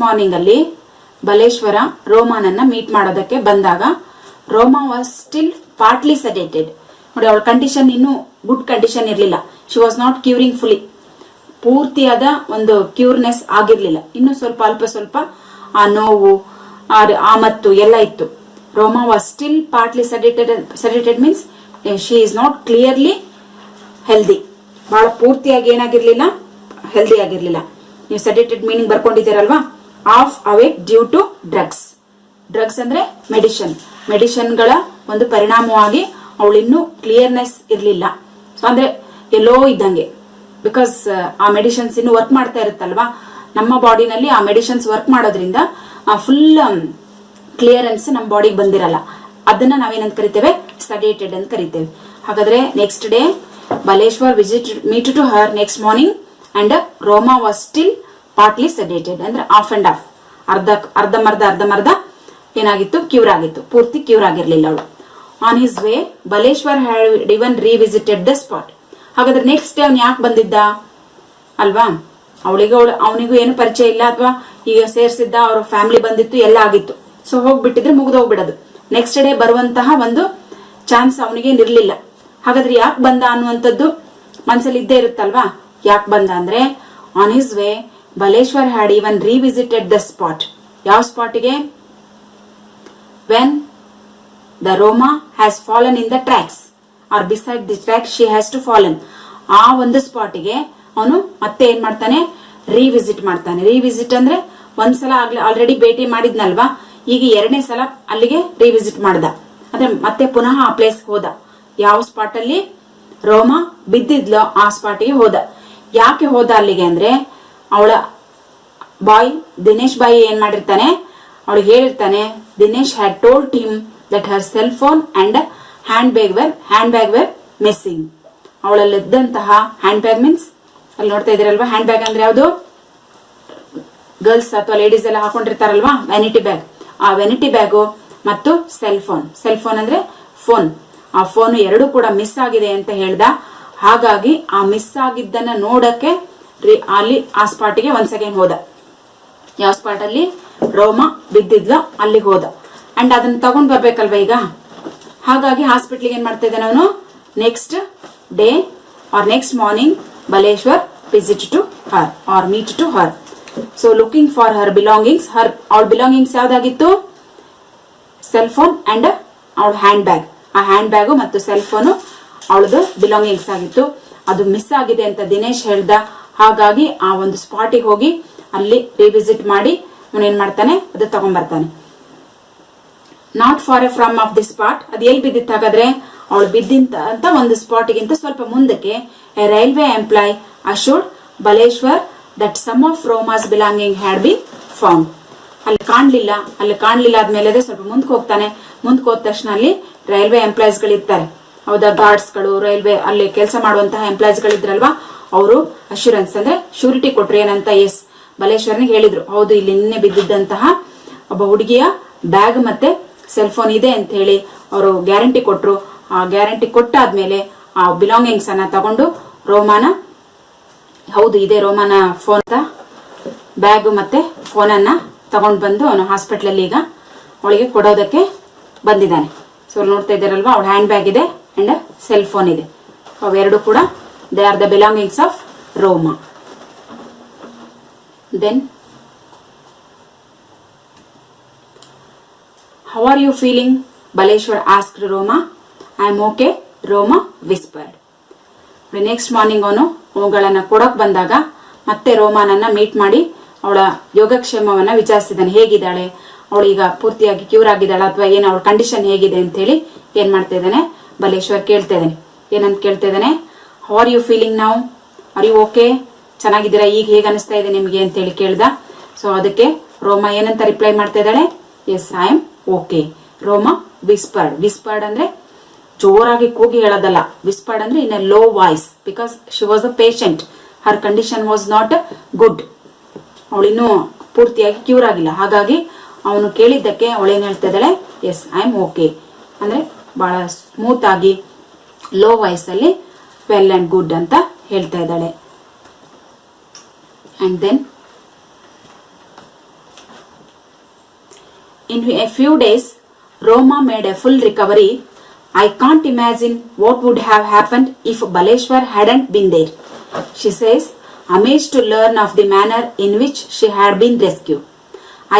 morning ಅಲ್ಲಿ ಬಲೇಶ್ವರ ರೋಮಾನನ್ನ meet ಮಾಡೋದಕ್ಕೆ ಬಂದಾಗ Roma was still partly sedated. ನೋಡಿ, ಅವಳ ಕಂಡೀಷನ್ ಇನ್ನೂ ಗುಡ್ ಕಂಡೀಷನ್ ಇರಲಿಲ್ಲ. She was not curing fully, ಪೂರ್ತಿಯಾದ ಒಂದು ಕ್ಯೂರ್ನೆಸ್ ಆಗಿರ್ಲಿಲ್ಲ. ಇನ್ನು ಅಲ್ಪ ಸ್ವಲ್ಪ ಆ ನೋವು, ಆ ಮತ್ತು ಎಲ್ಲ ಇತ್ತು. Roma was still partly sedated means she is not clearly healthy. ಬಹಳ ಪೂರ್ತಿಯಾಗಿ ಏನಾಗಿರ್ಲಿಲ್ಲ, ಹೆಲ್ದಿ ಆಗಿರ್ಲಿಲ್ಲ. ನೀವು ಸೆಡೇಟೆಡ್ ಮೀನಿಂಗ್ ಬರ್ಕೊಂಡಿದ್ದೀರಲ್ವಾ, half awake due to drugs ಅಂದ್ರೆ ಮೆಡಿಷನ್ಗಳ ಒಂದು ಪರಿಣಾಮವಾಗಿ ಅವಳಿನ್ನೂ ಕ್ಲಿಯರ್ನೆಸ್ ಇರ್ಲಿಲ್ಲ. ಸೊ ಅಂದ್ರೆ ಎಲ್ಲೋ ಇದ್ದಂಗೆ, ಬಿಕಾಸ್ ಆ ಮೆಡಿಷನ್ಸ್ ಇನ್ನು ವರ್ಕ್ ಮಾಡ್ತಾ ಇರುತ್ತಲ್ವಾ ನಮ್ಮ ಬಾಡಿನಲ್ಲಿ. ಆ ಮೆಡಿಷನ್ಸ್ ವರ್ಕ್ ಮಾಡೋದ್ರಿಂದ ಫುಲ್ ಕ್ಲಿಯರೆನ್ಸ್ ನಮ್ಮ ಬಾಡಿಗೆ ಬಂದಿರಲ್ಲ. ಅದನ್ನ ನಾವೇನಂತ ಕರಿತೇವೆ, ಸೆಡೇಟೆಡ್ ಅಂತ ಕರಿತೇವೆ. ಹಾಗಾದ್ರೆ next day Baleshwar meet to her next morning and Roma was still partly sedated. ಅಂದ್ರೆ ಆಫ್ ಅಂಡ್ ಆಫ್, ಅರ್ಧಮರ್ಧ ಏನಾಗಿತ್ತು, ಕ್ಯೂರ್ ಆಗಿತ್ತು, ಪೂರ್ತಿ ಕ್ಯೂರ್ ಆಗಿರ್ಲಿಲ್ಲ ಅವಳು. On his way Baleshwar had even revisited the spot. ಹಾಗಾದ್ರೆ ನೆಕ್ಸ್ಟ್ ಡೇ ಅವ್ನು ಯಾಕೆ ಬಂದಿದ್ದ ಅಲ್ವಾ, ಅವನಿಗೂ ಏನು ಪರಿಚಯ ಇಲ್ಲ, ಅಥವಾ ಈಗ ಸೇರ್ಸಿದ್ದ, ಅವ್ರ ಫ್ಯಾಮಿಲಿ ಬಂದಿತ್ತು, ಎಲ್ಲ ಆಗಿತ್ತು. ಸೊ ಹೋಗ್ಬಿಟ್ಟಿದ್ರೆ ಮುಗ್ದೋಗ್ಬಿಡೋದು. ನೆಕ್ಸ್ಟ್ ಡೇ ಬರುವಂತಹ ಒಂದು ಚಾನ್ಸ್ ಅವನಿಗೆ ಇರ್ಲಿಲ್ಲ. ಹಾಗಾದ್ರೆ ಯಾಕೆ ಬಂದ ಅನ್ನುವಂಥದ್ದು ಮನಸ್ಸಲ್ಲಿ ಇದ್ದೇ ಇರುತ್ತಲ್ವಾ. ಯಾಕೆ ಬಂದ ಅಂದ್ರೆ, on his way Baleshwar had even revisited the spot. ಯಾವ ಸ್ಪಾಟ್ಗೆ? When the Roma has fallen in the tracks or beside the track she has to fallen. ಆ ಒಂದು ಸ್ಪಾಟ್ಗೆ ಅವನು ಮತ್ತೆ ಏನ್ ಮಾಡ್ತಾನೆ, ರಿವಿಸಿಟ್ ಮಾಡ್ತಾನೆ. ರಿವಿಸಿಟ್ ಅಂದ್ರೆ ಒಂದ್ಸಲ ಆಲ್ರೆಡಿ ಭೇಟಿ ಮಾಡಿದ್ನಲ್ವಾ, ಈಗ ಎರಡನೇ ಸಲ ಅಲ್ಲಿಗೆ ರಿವಿಸಿಟ್ ಮಾಡ್ದ. ಅಂದ್ರೆ ಮತ್ತೆ ಪುನಃ ಆ ಪ್ಲೇಸ್ ಹೋದ. ಯಾವ ಸ್ಪಾಟ್ ಅಲ್ಲಿ ರೋಮಾ ಬಿದ್ದಿದ್ಲೋ ಆ ಸ್ಪಾಟಿಗೆ ಹೋದ. ಯಾಕೆ ಹೋದ ಅಲ್ಲಿಗೆ ಅಂದ್ರೆ, ಅವಳ ದಿನೇಶ್ ಬಾಯಿ ಏನ್ ಮಾಡಿರ್ತಾನೆ, ಅವಳಿಗೆ ಹೇಳಿರ್ತಾನೆ, Dinesh had told him that her cell phone and handbag were missing. ಅವಳಲ್ಲಿದ್ದಂತಹ ಹ್ಯಾಂಡ್ ಬ್ಯಾಗ್ ಮೀನ್ಸ್ ಅಲ್ಲಿ ನೋಡ್ತಾ ಇದೀರಲ್ವಾ, ಹ್ಯಾಂಡ್ ಬ್ಯಾಗ್ ಅಂದ್ರೆ ಯಾವುದು, ಗರ್ಲ್ಸ್ ಅಥವಾ ಲೇಡೀಸ್ ಎಲ್ಲ ಹಾಕೊಂಡಿರ್ತಾರಲ್ವಾ ವೆನಿಟಿ ಬ್ಯಾಗ್, ಆ ವೆನಿಟಿ ಬ್ಯಾಗು ಮತ್ತು ಸೆಲ್ ಫೋನ್ ಅಂದ್ರೆ ಫೋನ್, ಆ ಫೋನ್ ಎರಡೂ ಕೂಡ ಮಿಸ್ ಆಗಿದೆ ಅಂತ ಹೇಳ್ದ. ಹಾಗಾಗಿ ಆ ಮಿಸ್ ಆಗಿದ್ದನ್ನ ನೋಡಕ್ಕೆ ಅಲ್ಲಿ ಆ ಸ್ಪಾಟಿಗೆ ಒಂದ್ ಸೆಕೆಂಡ್ ಹೋದ. ಯಾವ ಸ್ಪಾಟ್ ಅಲ್ಲಿ ರೋಮಾ ಬಿದ್ದಿದ್ಲ ಅಲ್ಲಿಗೆ ಹೋದ. ಅಂಡ್ ಅದನ್ನ ತಗೊಂಡ್ ಬರ್ಬೇಕಲ್ವ ಈಗ. ಹಾಗಾಗಿ ಹಾಸ್ಪಿಟ್ಲಿಗೆ ಏನ್ ಮಾಡ್ತಾ ಇದ್ದಾನೆ ಅವನು, next day or next morning Baleshwar visit to her or meet to her. So looking for her belongings. ಅವಳ ಬಿಲಾಂಗಿಂಗ್ಸ್ ಯಾವ್ದಾಗಿತ್ತು, ಸೆಲ್ ಫೋನ್ ಅಂಡ್ ಅವಳ ಹ್ಯಾಂಡ್ ಬ್ಯಾಗ್. ಆ ಹ್ಯಾಂಡ್ ಬ್ಯಾಗು ಮತ್ತು ಸೆಲ್ ಫೋನು ಅವಳದು ಬಿಲಾಂಗಿಂಗ್ಸ್ ಆಗಿತ್ತು. ಅದು ಮಿಸ್ ಆಗಿದೆ ಅಂತ ದಿನೇಶ್ ಹೇಳ್ದ. ಹಾಗಾಗಿ ಆ ಒಂದು ಸ್ಪಾಟಿಗೆ ಹೋಗಿ ಅಲ್ಲಿ ರಿವಿಸಿಟ್ ಮಾಡಿ ಅವನು ಏನ್ ಮಾಡ್ತಾನೆ, ಅದು ತಗೊಂಡ್ಬರ್ತಾನೆ. Not far a from of the spot. ಅದು ಎಲ್ಲಿ ಬಿದ್ದಿತ್ತು ಹಾಗಾದ್ರೆ, ಅವಳು ಬಿದ್ದಿಂತ ಅಂತ ಒಂದು ಸ್ಪಾಟ್ಗಿಂತ ಸ್ವಲ್ಪ ಮುಂದಕ್ಕೆ a railway employee assured Baleshwar that some of Roma's belonging had been found. ಅಲ್ಲಿ ಕಾಣ್ಲಿಲ್ಲ ಆದ್ಮೇಲೆ ಸ್ವಲ್ಪ ಮುಂದಕ್ಕೆ ಹೋಗ್ತಾನೆ. ಮುಂದಕ್ಕೆ ಹೋದ ತಕ್ಷಣ ಅಲ್ಲಿ ರೈಲ್ವೆ ಎಂಪ್ಲಾಯ್ಸ್ ಗಳಿರ್ತಾರೆ, ಹೌದಾ, ಗಾರ್ಡ್ಸ್ ಗಳು, ರೈಲ್ವೆ ಅಲ್ಲಿ ಕೆಲಸ ಮಾಡುವಂತಹ ಎಂಪ್ಲಾಯ್ಸ್ ಗಳಿದ್ರಲ್ವಾ, ಅವರು ಅಶ್ಯೂರೆನ್ಸ್ ಅಂದ್ರೆ ಶ್ಯೂರಿಟಿ ಕೊಟ್ರು. ಏನಂತ, ಎಸ್ ಬಲೇಶ್ವರ್ನಿಗೆ ಹೇಳಿದ್ರು, ಹೌದು ಇಲ್ಲಿ ನಿನ್ನೆ ಬಿದ್ದಿದ್ದಂತಹ ಒಬ್ಬ ಹುಡುಗಿಯ ಬ್ಯಾಗ್ ಮತ್ತೆ ಸೆಲ್ ಫೋನ್ ಇದೆ ಅಂತ ಹೇಳಿ ಅವರು ಗ್ಯಾರಂಟಿ ಕೊಟ್ರು. ಆ ಗ್ಯಾರಂಟಿ ಕೊಟ್ಟಾದ್ಮೇಲೆ ಆ ಬಿಲಾಂಗಿಂಗ್ಸ್ ಅನ್ನ ತಗೊಂಡು ರೋಮಾನ, ಹೌದು ಇದೆ ರೋಮಾನ ಫೋನ್ ಬ್ಯಾಗ್ ಮತ್ತೆ ಫೋನನ್ನ ತಗೊಂಡು ಬಂದು ಅವನು ಹಾಸ್ಪಿಟಲ್ ಅಲ್ಲಿ ಈಗ ಅವಳಿಗೆ ಕೊಡೋದಕ್ಕೆ ಬಂದಿದ್ದಾನೆ. ಸೊ ನೋಡ್ತಾ ಇದ್ದಾರಲ್ವಾ, ಅವಳ ಹ್ಯಾಂಡ್ ಬ್ಯಾಗ್ ಇದೆ ಅಂಡ್ ಸೆಲ್ ಫೋನ್ ಇದೆ. ಅವೆರಡು ಕೂಡ they are the belongings of Roma. Then how are you feeling, Baleshwar asked Roma. I am okay, Roma whispered. Next morning ಅವನು ಅವುಗಳನ್ನ ಕೊಡಕ್ ಬಂದಾಗ ಮತ್ತೆ ರೋಮಾನನ್ನ ಮೀಟ್ ಮಾಡಿ ಅವಳ ಯೋಗಕ್ಷೇಮವನ್ನ ವಿಚಾರಿಸಿದ್ದಾನೆ. ಹೇಗಿದ್ದಾಳೆ ಅವಳು, ಈಗ ಪೂರ್ತಿಯಾಗಿ ಕ್ಯೂರ್ ಆಗಿದ್ದಾಳ ಅಥವಾ ಏನು, ಅವಳ ಕಂಡೀಷನ್ ಹೇಗಿದೆ ಅಂತ ಹೇಳಿ ಏನ್ ಮಾಡ್ತಾ ಇದ್ದಾನೆ ಬಲೇಶ್ವರ್ ಕೇಳ್ತಾ ಇದ್ದಾನೆ. ಏನಂತ ಕೇಳ್ತಾ ಇದ್ದಾನೆ, how are you feeling now, are you okay, ಚೆನ್ನಾಗಿದ್ದೀರಾ, ಈಗ ಹೇಗೆ ಅನಿಸ್ತಾ ಇದೆ ನಿಮ್ಗೆ ಅಂತ ಹೇಳಿ ಕೇಳ್ದ. ಸೊ ಅದಕ್ಕೆ ರೋಮಾ ಏನಂತ ರಿಪ್ಲೈ ಮಾಡ್ತಾ ಇದ್ದಾಳೆ, yes I am okay. Roma whispered ಅಂದ್ರೆ ಜೋರಾಗಿ ಕೂಗಿ ಹೇಳೋದಲ್ಲ, ವಿಸ್ಪರ್ಡ್ ಅಂದ್ರೆ in a low voice, because she was a patient, her condition was not good, ಅವಳಿನ್ನೂ ಪೂರ್ತಿಯಾಗಿ ಕ್ಯೂರ್ ಆಗಿಲ್ಲ. ಹಾಗಾಗಿ ಅವನು ಕೇಳಿದ್ದಕ್ಕೆ ಅವಳೇನ್ ಹೇಳ್ತಾ ಇದ್ದಾಳೆ, ಎಸ್ ಐ ಆಮ್ ಓಕೆ ಅಂದ್ರೆ ಬಹಳ ಸ್ಮೂತ್ ಆಗಿ ಲೋ ವಾಯ್ಸ್ ಅಲ್ಲಿ ವೆಲ್ ಅಂಡ್ ಗುಡ್ ಅಂತ ಹೇಳ್ತಾ ಇದ್ದಾಳೆ. And then in a few days Roma made a full recovery. I can't imagine what would have happened if Baleshwar hadn't been there. She says, amazed to learn of the manner in which she had been rescued.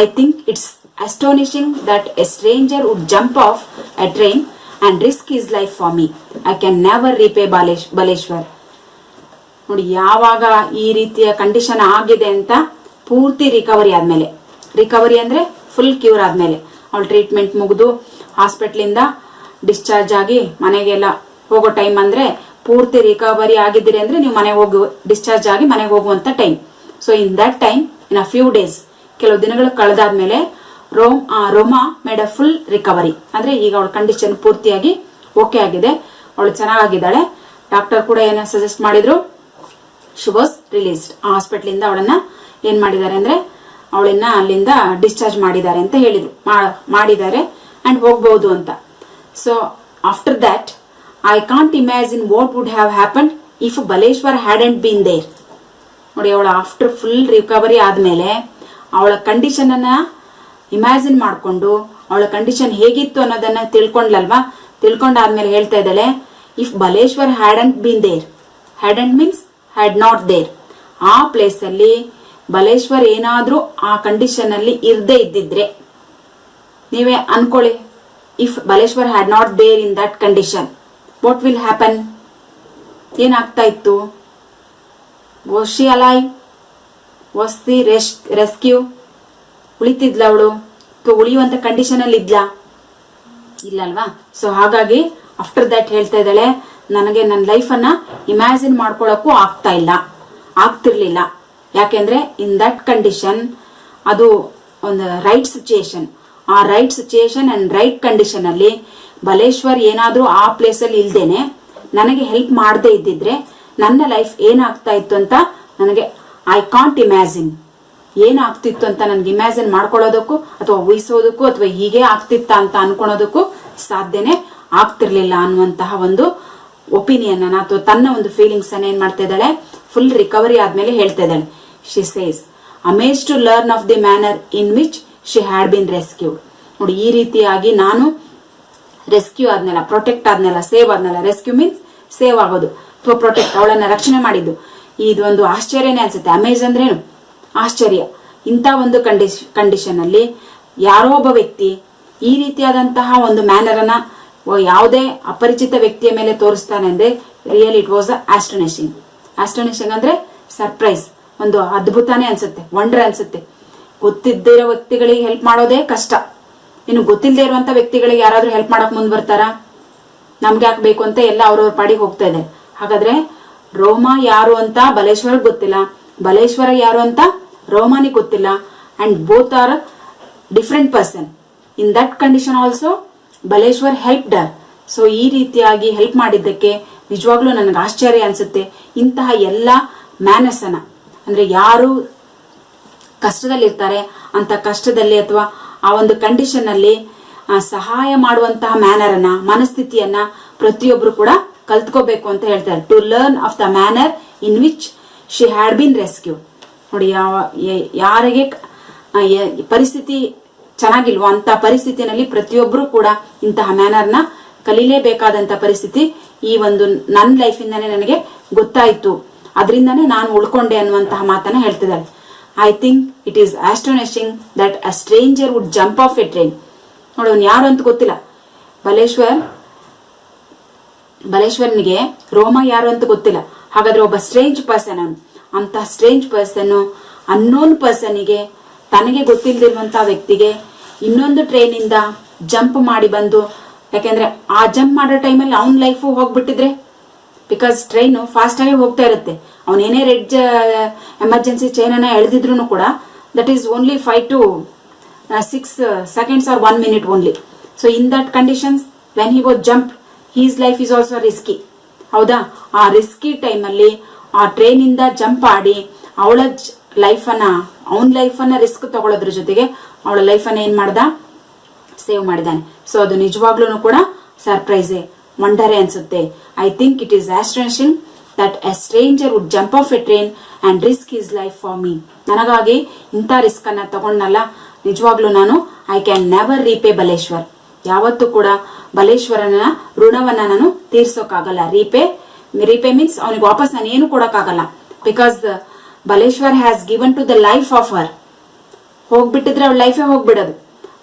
I think it's astonishing that a stranger would jump off a train and risk his life for me. I can never repay Baleshwar. ನೋಡಿ, ಯಾವಾಗ ಈ ರೀತಿಯ condition ಆಗಿದೆ ಅಂತ ಪೂರ್ತಿ recovery ಅಂದ್ರೆ full cure ಆದ್ಮೇಲೆ, ಅವಳು ಟ್ರೀಟ್ಮೆಂಟ್ ಮುಗಿದು ಹಾಸ್ಪಿಟ್ಲಿಂದ ಡಿಸ್ಚಾರ್ಜ್ ಆಗಿ ಮನೆಗೆಲ್ಲ ಹೋಗೋ ಟೈಮ್ ಅಂದ್ರೆ ಪೂರ್ತಿ ರಿಕವರಿ ಆಗಿದ್ದೀರಿ ಅಂದ್ರೆ ನೀವು ಮನೆಗೆ ಹೋಗು, ಡಿಸ್ಚಾರ್ಜ್ ಆಗಿ ಮನೆಗೆ ಹೋಗುವಂತ time. So in that time, in a few days, ಕೆಲವು ದಿನಗಳು ಕಳೆದಾದ್ಮೇಲೆ Roma made a full recovery ಅಂದ್ರೆ ಈಗ ಅವಳ ಕಂಡೀಷನ್ ಪೂರ್ತಿಯಾಗಿ ಓಕೆ ಆಗಿದೆ, ಅವಳು ಚೆನ್ನಾಗಿದ್ದಾಳೆ. ಡಾಕ್ಟರ್ ಕೂಡ ಏನ ಸಜೆಸ್ಟ್ ಮಾಡಿದ್ರು, ಶಿ ವಾಸ್ ರಿಲೀಸ್ಡ್. ಆ ಹಾಸ್ಪಿಟಲ್ ಇಂದ ಅವಳನ್ನ ಏನ್ ಮಾಡಿದ್ದಾರೆ ಅಂದ್ರೆ ಅವಳನ್ನ ಅಲ್ಲಿಂದ ಡಿಸ್ಚಾರ್ಜ್ ಮಾಡಿದ್ದಾರೆ ಅಂತ ಹೇಳಿದ್ರು, ಮಾಡಿದ್ದಾರೆ ಅಂಡ್ ಹೋಗ್ಬಹುದು ಅಂತ. So after that, I can't imagine what would have happened if Baleshwar hadn't been there. ನೋಡಿ, ಅವಳ ಆಫ್ಟರ್ ಫುಲ್ ರಿಕವರಿ ಆದ್ಮೇಲೆ ಅವಳ ಕಂಡೀಷನ್ ಅನ್ನ ಇಮ್ಯಾಜಿನ್ ಮಾಡ್ಕೊಂಡು ಅವಳ ಕಂಡೀಷನ್ ಹೇಗಿತ್ತು ಅನ್ನೋದನ್ನ ತಿಳ್ಕೊಂಡಾದ್ಮೇಲೆ ಹೇಳ್ತಾ ಇದ್ದಾಳೆ, if Baleshwar hadn't been there, hadn't means had not there, ಆ ಪ್ಲೇಸ್ ಅಲ್ಲಿ ಬಲೇಶ್ವರ್ ಏನಾದ್ರೂ ಆ ಕಂಡೀಷನ್ ಅಲ್ಲಿ ಇರ್ದೇ ಇದ್ದಿದ್ರೆ, ನೀವೇ ಅನ್ಕೊಳ್ಳಿ, if Baleshwar had not there in that condition, what will happen, ಏನಾಗ್ತಾ ಇತ್ತು? Was she alive, was the rescue, ಉಳಿತಿದ್ಲ ಅವಳು, ಉಳಿಯುವಂತ ಕಂಡೀಷನ್ ಅಲ್ಲಿ ಇದ್ಲಾ? ಇಲ್ಲ ಅಲ್ವಾ? ಸೊ ಹಾಗಾಗಿ ಆಫ್ಟರ್ ದಟ್ ಹೇಳ್ತಾ ಇದ್ದಾಳೆ, ನನಗೆ ನನ್ನ ಲೈಫ್ ಅನ್ನ ಇಮ್ಯಾಜಿನ್ ಮಾಡ್ಕೊಳಕ್ಕೂ ಆಗ್ತಿರ್ಲಿಲ್ಲ. ಯಾಕೆಂದ್ರೆ ಇನ್ ದಟ್ ಕಂಡೀಷನ್ ಅದು ಒಂದು ರೈಟ್ ಸಿಚುಯೇಷನ್, ಆ right situation and write condition ಅಲ್ಲಿ ಬಲೇಶ್ವರ್ ಏನಾದ್ರೂ ಆ ಪ್ಲೇಸ್ ಅಲ್ಲಿ ಇಲ್ದೇನೆ ನನಗೆ ಹೆಲ್ಪ್ ಮಾಡದೇ ಇದ್ದಿದ್ರೆ ನನ್ನ ಲೈಫ್ ಏನಾಗ್ತಾ ಇತ್ತು ಅಂತ ನನಗೆ ಐ ಕಾಂಟ್ ಇಮ್ಯಾಜಿನ್. ಏನಾಗ್ತಿತ್ತು ಅಂತ ನನ್ಗೆ ಇಮ್ಯಾಜಿನ್ ಮಾಡ್ಕೊಳ್ಳೋದಕ್ಕೂ ಅಥವಾ ಊಹಿಸೋದಕ್ಕೂ ಅಥವಾ ಹೀಗೆ ಆಗ್ತಿತ್ತ ಅಂತ ಅನ್ಕೊಳೋದಕ್ಕೂ ಸಾಧ್ಯನೇ ಆಗ್ತಿರ್ಲಿಲ್ಲ ಅನ್ನುವಂತಹ ಒಂದು ಒಪಿನಿಯನ್ ಅನ್ನ ಅಥವಾ ತನ್ನ ಒಂದು ಫೀಲಿಂಗ್ಸ್ ಅನ್ನ ಏನ್ ಮಾಡ್ತಾ ಇದ್ದಾಳೆ, ಫುಲ್ ರಿಕವರಿ ಆದ್ಮೇಲೆ ಹೇಳ್ತಾ ಇದ್ದಾಳೆ. She says amaze to learn of the manner in which she had been rescued. ನೋಡಿ, ಈ ರೀತಿಯಾಗಿ ನಾನು ರೆಸ್ಕ್ಯೂ ಆದ್ನಲ್ಲ, ಪ್ರೊಟೆಕ್ಟ್ ಆದ್ನಲ್ಲ, ಸೇವ್ ಆದ್ನಲ್ಲ. ರೆಸ್ಕ್ಯೂ ಮೀನ್ಸ್ ಸೇವ್ ಆಗೋದು ಅಥವಾ ಪ್ರೊಟೆಕ್ಟ್, ಅವಳನ್ನ ರಕ್ಷಣೆ ಮಾಡಿದ್ದು. ಇದೊಂದು ಆಶ್ಚರ್ಯನೇ ಅನ್ಸುತ್ತೆ. ಅಮೇಜ್ ಅಂದ್ರೇನು? ಆಶ್ಚರ್ಯ. ಇಂಥ ಒಂದು ಕಂಡೀಷನ್ ಅಲ್ಲಿ ಯಾರೋ ಒಬ್ಬ ವ್ಯಕ್ತಿ ಈ ರೀತಿಯಾದಂತಹ ಒಂದು ಮ್ಯಾನರ್ ಅನ್ನ ಯಾವುದೇ ಅಪರಿಚಿತ ವ್ಯಕ್ತಿಯ ಮೇಲೆ ತೋರಿಸ್ತಾನೆ ಅಂದ್ರೆ ರಿಯಲ್ ಇಟ್ ವಾಸ್ ಆಸ್ಟೋನಿಶಿಂಗ್. ಆಸ್ಟೋನಿಶಿಂಗ್ ಅಂದ್ರೆ ಸರ್ಪ್ರೈಸ್, ಒಂದು ಅದ್ಭುತನೇ ಅನ್ಸುತ್ತೆ, ವಂಡರ್ ಅನ್ಸುತ್ತೆ. ಗೊತ್ತಿದ್ದಿರೋ ವ್ಯಕ್ತಿಗಳಿಗೆ ಹೆಲ್ಪ್ ಮಾಡೋದೇ ಕಷ್ಟ, ಇನ್ನು ಗೊತ್ತಿಲ್ಲದೆ ಇರುವಂತ ವ್ಯಕ್ತಿಗಳಿಗೆ ಯಾರಾದ್ರೂ ಹೆಲ್ಪ್ ಮಾಡಕ್ ಮುಂದ್ ಬರ್ತಾರಾ? ನಮ್ಗೆ ಯಾಕೆ ಬೇಕು ಅಂತ ಎಲ್ಲ ಅವ್ರವ್ರ ಪಾಡಿಗೆ ಹೋಗ್ತಾ ಇದೆ. ಹಾಗಾದ್ರೆ ರೋಮ ಯಾರು ಅಂತ ಬಲೇಶ್ವರಗ್ ಗೊತ್ತಿಲ್ಲ, ಬಲೇಶ್ವರ ಯಾರು ಅಂತ ರೋಮಾನಿಗೆ ಗೊತ್ತಿಲ್ಲ. And both are different person. In that condition also Baleshwar helped Har. So ಈ ರೀತಿಯಾಗಿ ಹೆಲ್ಪ್ ಮಾಡಿದ್ದಕ್ಕೆ ನಿಜವಾಗ್ಲೂ ನನಗೆ ಆಶ್ಚರ್ಯ ಅನ್ಸುತ್ತೆ. ಇಂತಹ ಎಲ್ಲ ಮ್ಯಾನರ್ಸ್ ಅನ್ನ, ಅಂದ್ರೆ ಯಾರು ಕಷ್ಟದಲ್ಲಿರ್ತಾರೆ ಅಂತ ಕಷ್ಟದಲ್ಲಿ ಅಥವಾ ಆ ಒಂದು ಕಂಡೀಷನ್ ಅಲ್ಲಿ ಸಹಾಯ ಮಾಡುವಂತಹ ಮ್ಯಾನರ್ ಅನ್ನ, ಮನಸ್ಥಿತಿಯನ್ನ ಪ್ರತಿಯೊಬ್ರು ಕೂಡ ಕಲ್ತ್ಕೋಬೇಕು ಅಂತ ಹೇಳ್ತಾರೆ. To learn of the manner in which she had been rescue. ನೋಡಿ, ಯಾರಿಗೆ ಪರಿಸ್ಥಿತಿ ಚೆನ್ನಾಗಿಲ್ವೋ ಅಂತ ಪರಿಸ್ಥಿತಿನಲ್ಲಿ ಪ್ರತಿಯೊಬ್ರು ಕೂಡ ಇಂತಹ ಮ್ಯಾನರ್ನ ಕಲೀಲೇಬೇಕಾದಂತ ಪರಿಸ್ಥಿತಿ ಈ ಒಂದು ನನ್ನ ಲೈಫಿಂದಾನೇ ನನಗೆ ಗೊತ್ತಾಯ್ತು, ಅದರಿಂದಾನೇ ನಾನು ಉಳ್ಕೊಂಡೆ ಅನ್ನುವಂತಹ ಮಾತನ್ನ ಹೇಳ್ತಿದ್ದಾಳೆ. I think it is astonishing that a stranger would jump off a train. ನೋಡಿ, ಅವ್ನು ಯಾರು ಅಂತ ಗೊತ್ತಿಲ್ಲ. ಬಲೇಶ್ವರ್ನಿಗೆ ರೋಮ ಯಾರು ಅಂತ ಗೊತ್ತಿಲ್ಲ. ಹಾಗಾದ್ರೆ ಒಬ್ಬ ಸ್ಟ್ರೇಂಜ್ ಪರ್ಸನ್ ಅವನು. ಅಂತ ಸ್ಟ್ರೇಂಜ್ ಪರ್ಸನ್ ಅನ್ನೋನ್ ಪರ್ಸನ್ಗೆ, ತನಗೆ ಗೊತ್ತಿಲ್ಲದಿರುವಂತಹ ವ್ಯಕ್ತಿಗೆ ಇನ್ನೊಂದು ಟ್ರೈನ್ ಇಂದ ಜಂಪ್ ಮಾಡಿ ಬಂದು, ಯಾಕೆಂದ್ರೆ ಆ ಜಂಪ್ ಮಾಡೋ ಟೈಮಲ್ಲಿ ಅವನ ಲೈಫು ಹೋಗ್ಬಿಟ್ಟಿದ್ರೆ, ಬಿಕಾಸ್ ಟ್ರೈನ್ ಫಾಸ್ಟ್ ಆಗಿ ಹೋಗ್ತಾ ಇರುತ್ತೆ. ಅವನೇನೇ ರೆಡ್ ಎಮರ್ಜೆನ್ಸಿ ಚೈನ್ ಅನ್ನ ಎಳೆದಿದ್ರು ಕೂಡ that is only 5 to 6 seconds or 1 minute only. So in that conditions when he was jumped, his life is also risky. ಹೌದಾ? ಆ ರಿಸ್ಕಿ ಟೈಮ್ ಅಲ್ಲಿ ಆ ಟ್ರೈನ್ ಇಂದ ಜಂಪ್ ಆಡಿ ಅವಳ ಲೈಫ್ ಅನ್ನ, ಅವನ ಲೈಫ್ ಅನ್ನ ರಿಸ್ಕ್ ತಗೊಳ್ಳೋದ್ರ ಜೊತೆಗೆ ಅವಳ ಲೈಫ್ ಅನ್ನ ಏನ್ ಮಾಡ್ದ, ಸೇವ್ ಮಾಡಿದಾನೆ. ಸೊ ಅದು ನಿಜವಾಗ್ಲೂ ಕೂಡ ಸರ್ಪ್ರೈಸೇ, ವಂಡರೇ ಅನ್ಸುತ್ತೆ. I think it is astonishing that a stranger would jump off a train and risk his life for me. ನನಗಾಗಿ ಇಂಥ ರಿಸ್ಕ್ ಅನ್ನ ತಗೊಂಡಲ್ಲ, ನಿಜವಾಗ್ಲೂ ನಾನು I can never repay Baleshwar. ಯಾವತ್ತೂ ಕೂಡ ಬಲೇಶ್ವರನ ಋಣವನ್ನ ನಾನು ತೀರ್ಸೋಕ್ಕಾಗಲ್ಲ. ರೀಪೇ ಮೀನ್ಸ್ ಅವನಿಗೆ ವಾಪಸ್ ನಾನು ಏನು ಕೊಡಕ್ಕಾಗಲ್ಲ. Because Baleshwar has given to the life of her. ಹೋಗ್ಬಿಟ್ಟಿದ್ರೆ ಅವಳ ಲೈಫೇ ಹೋಗ್ಬಿಡೋದು.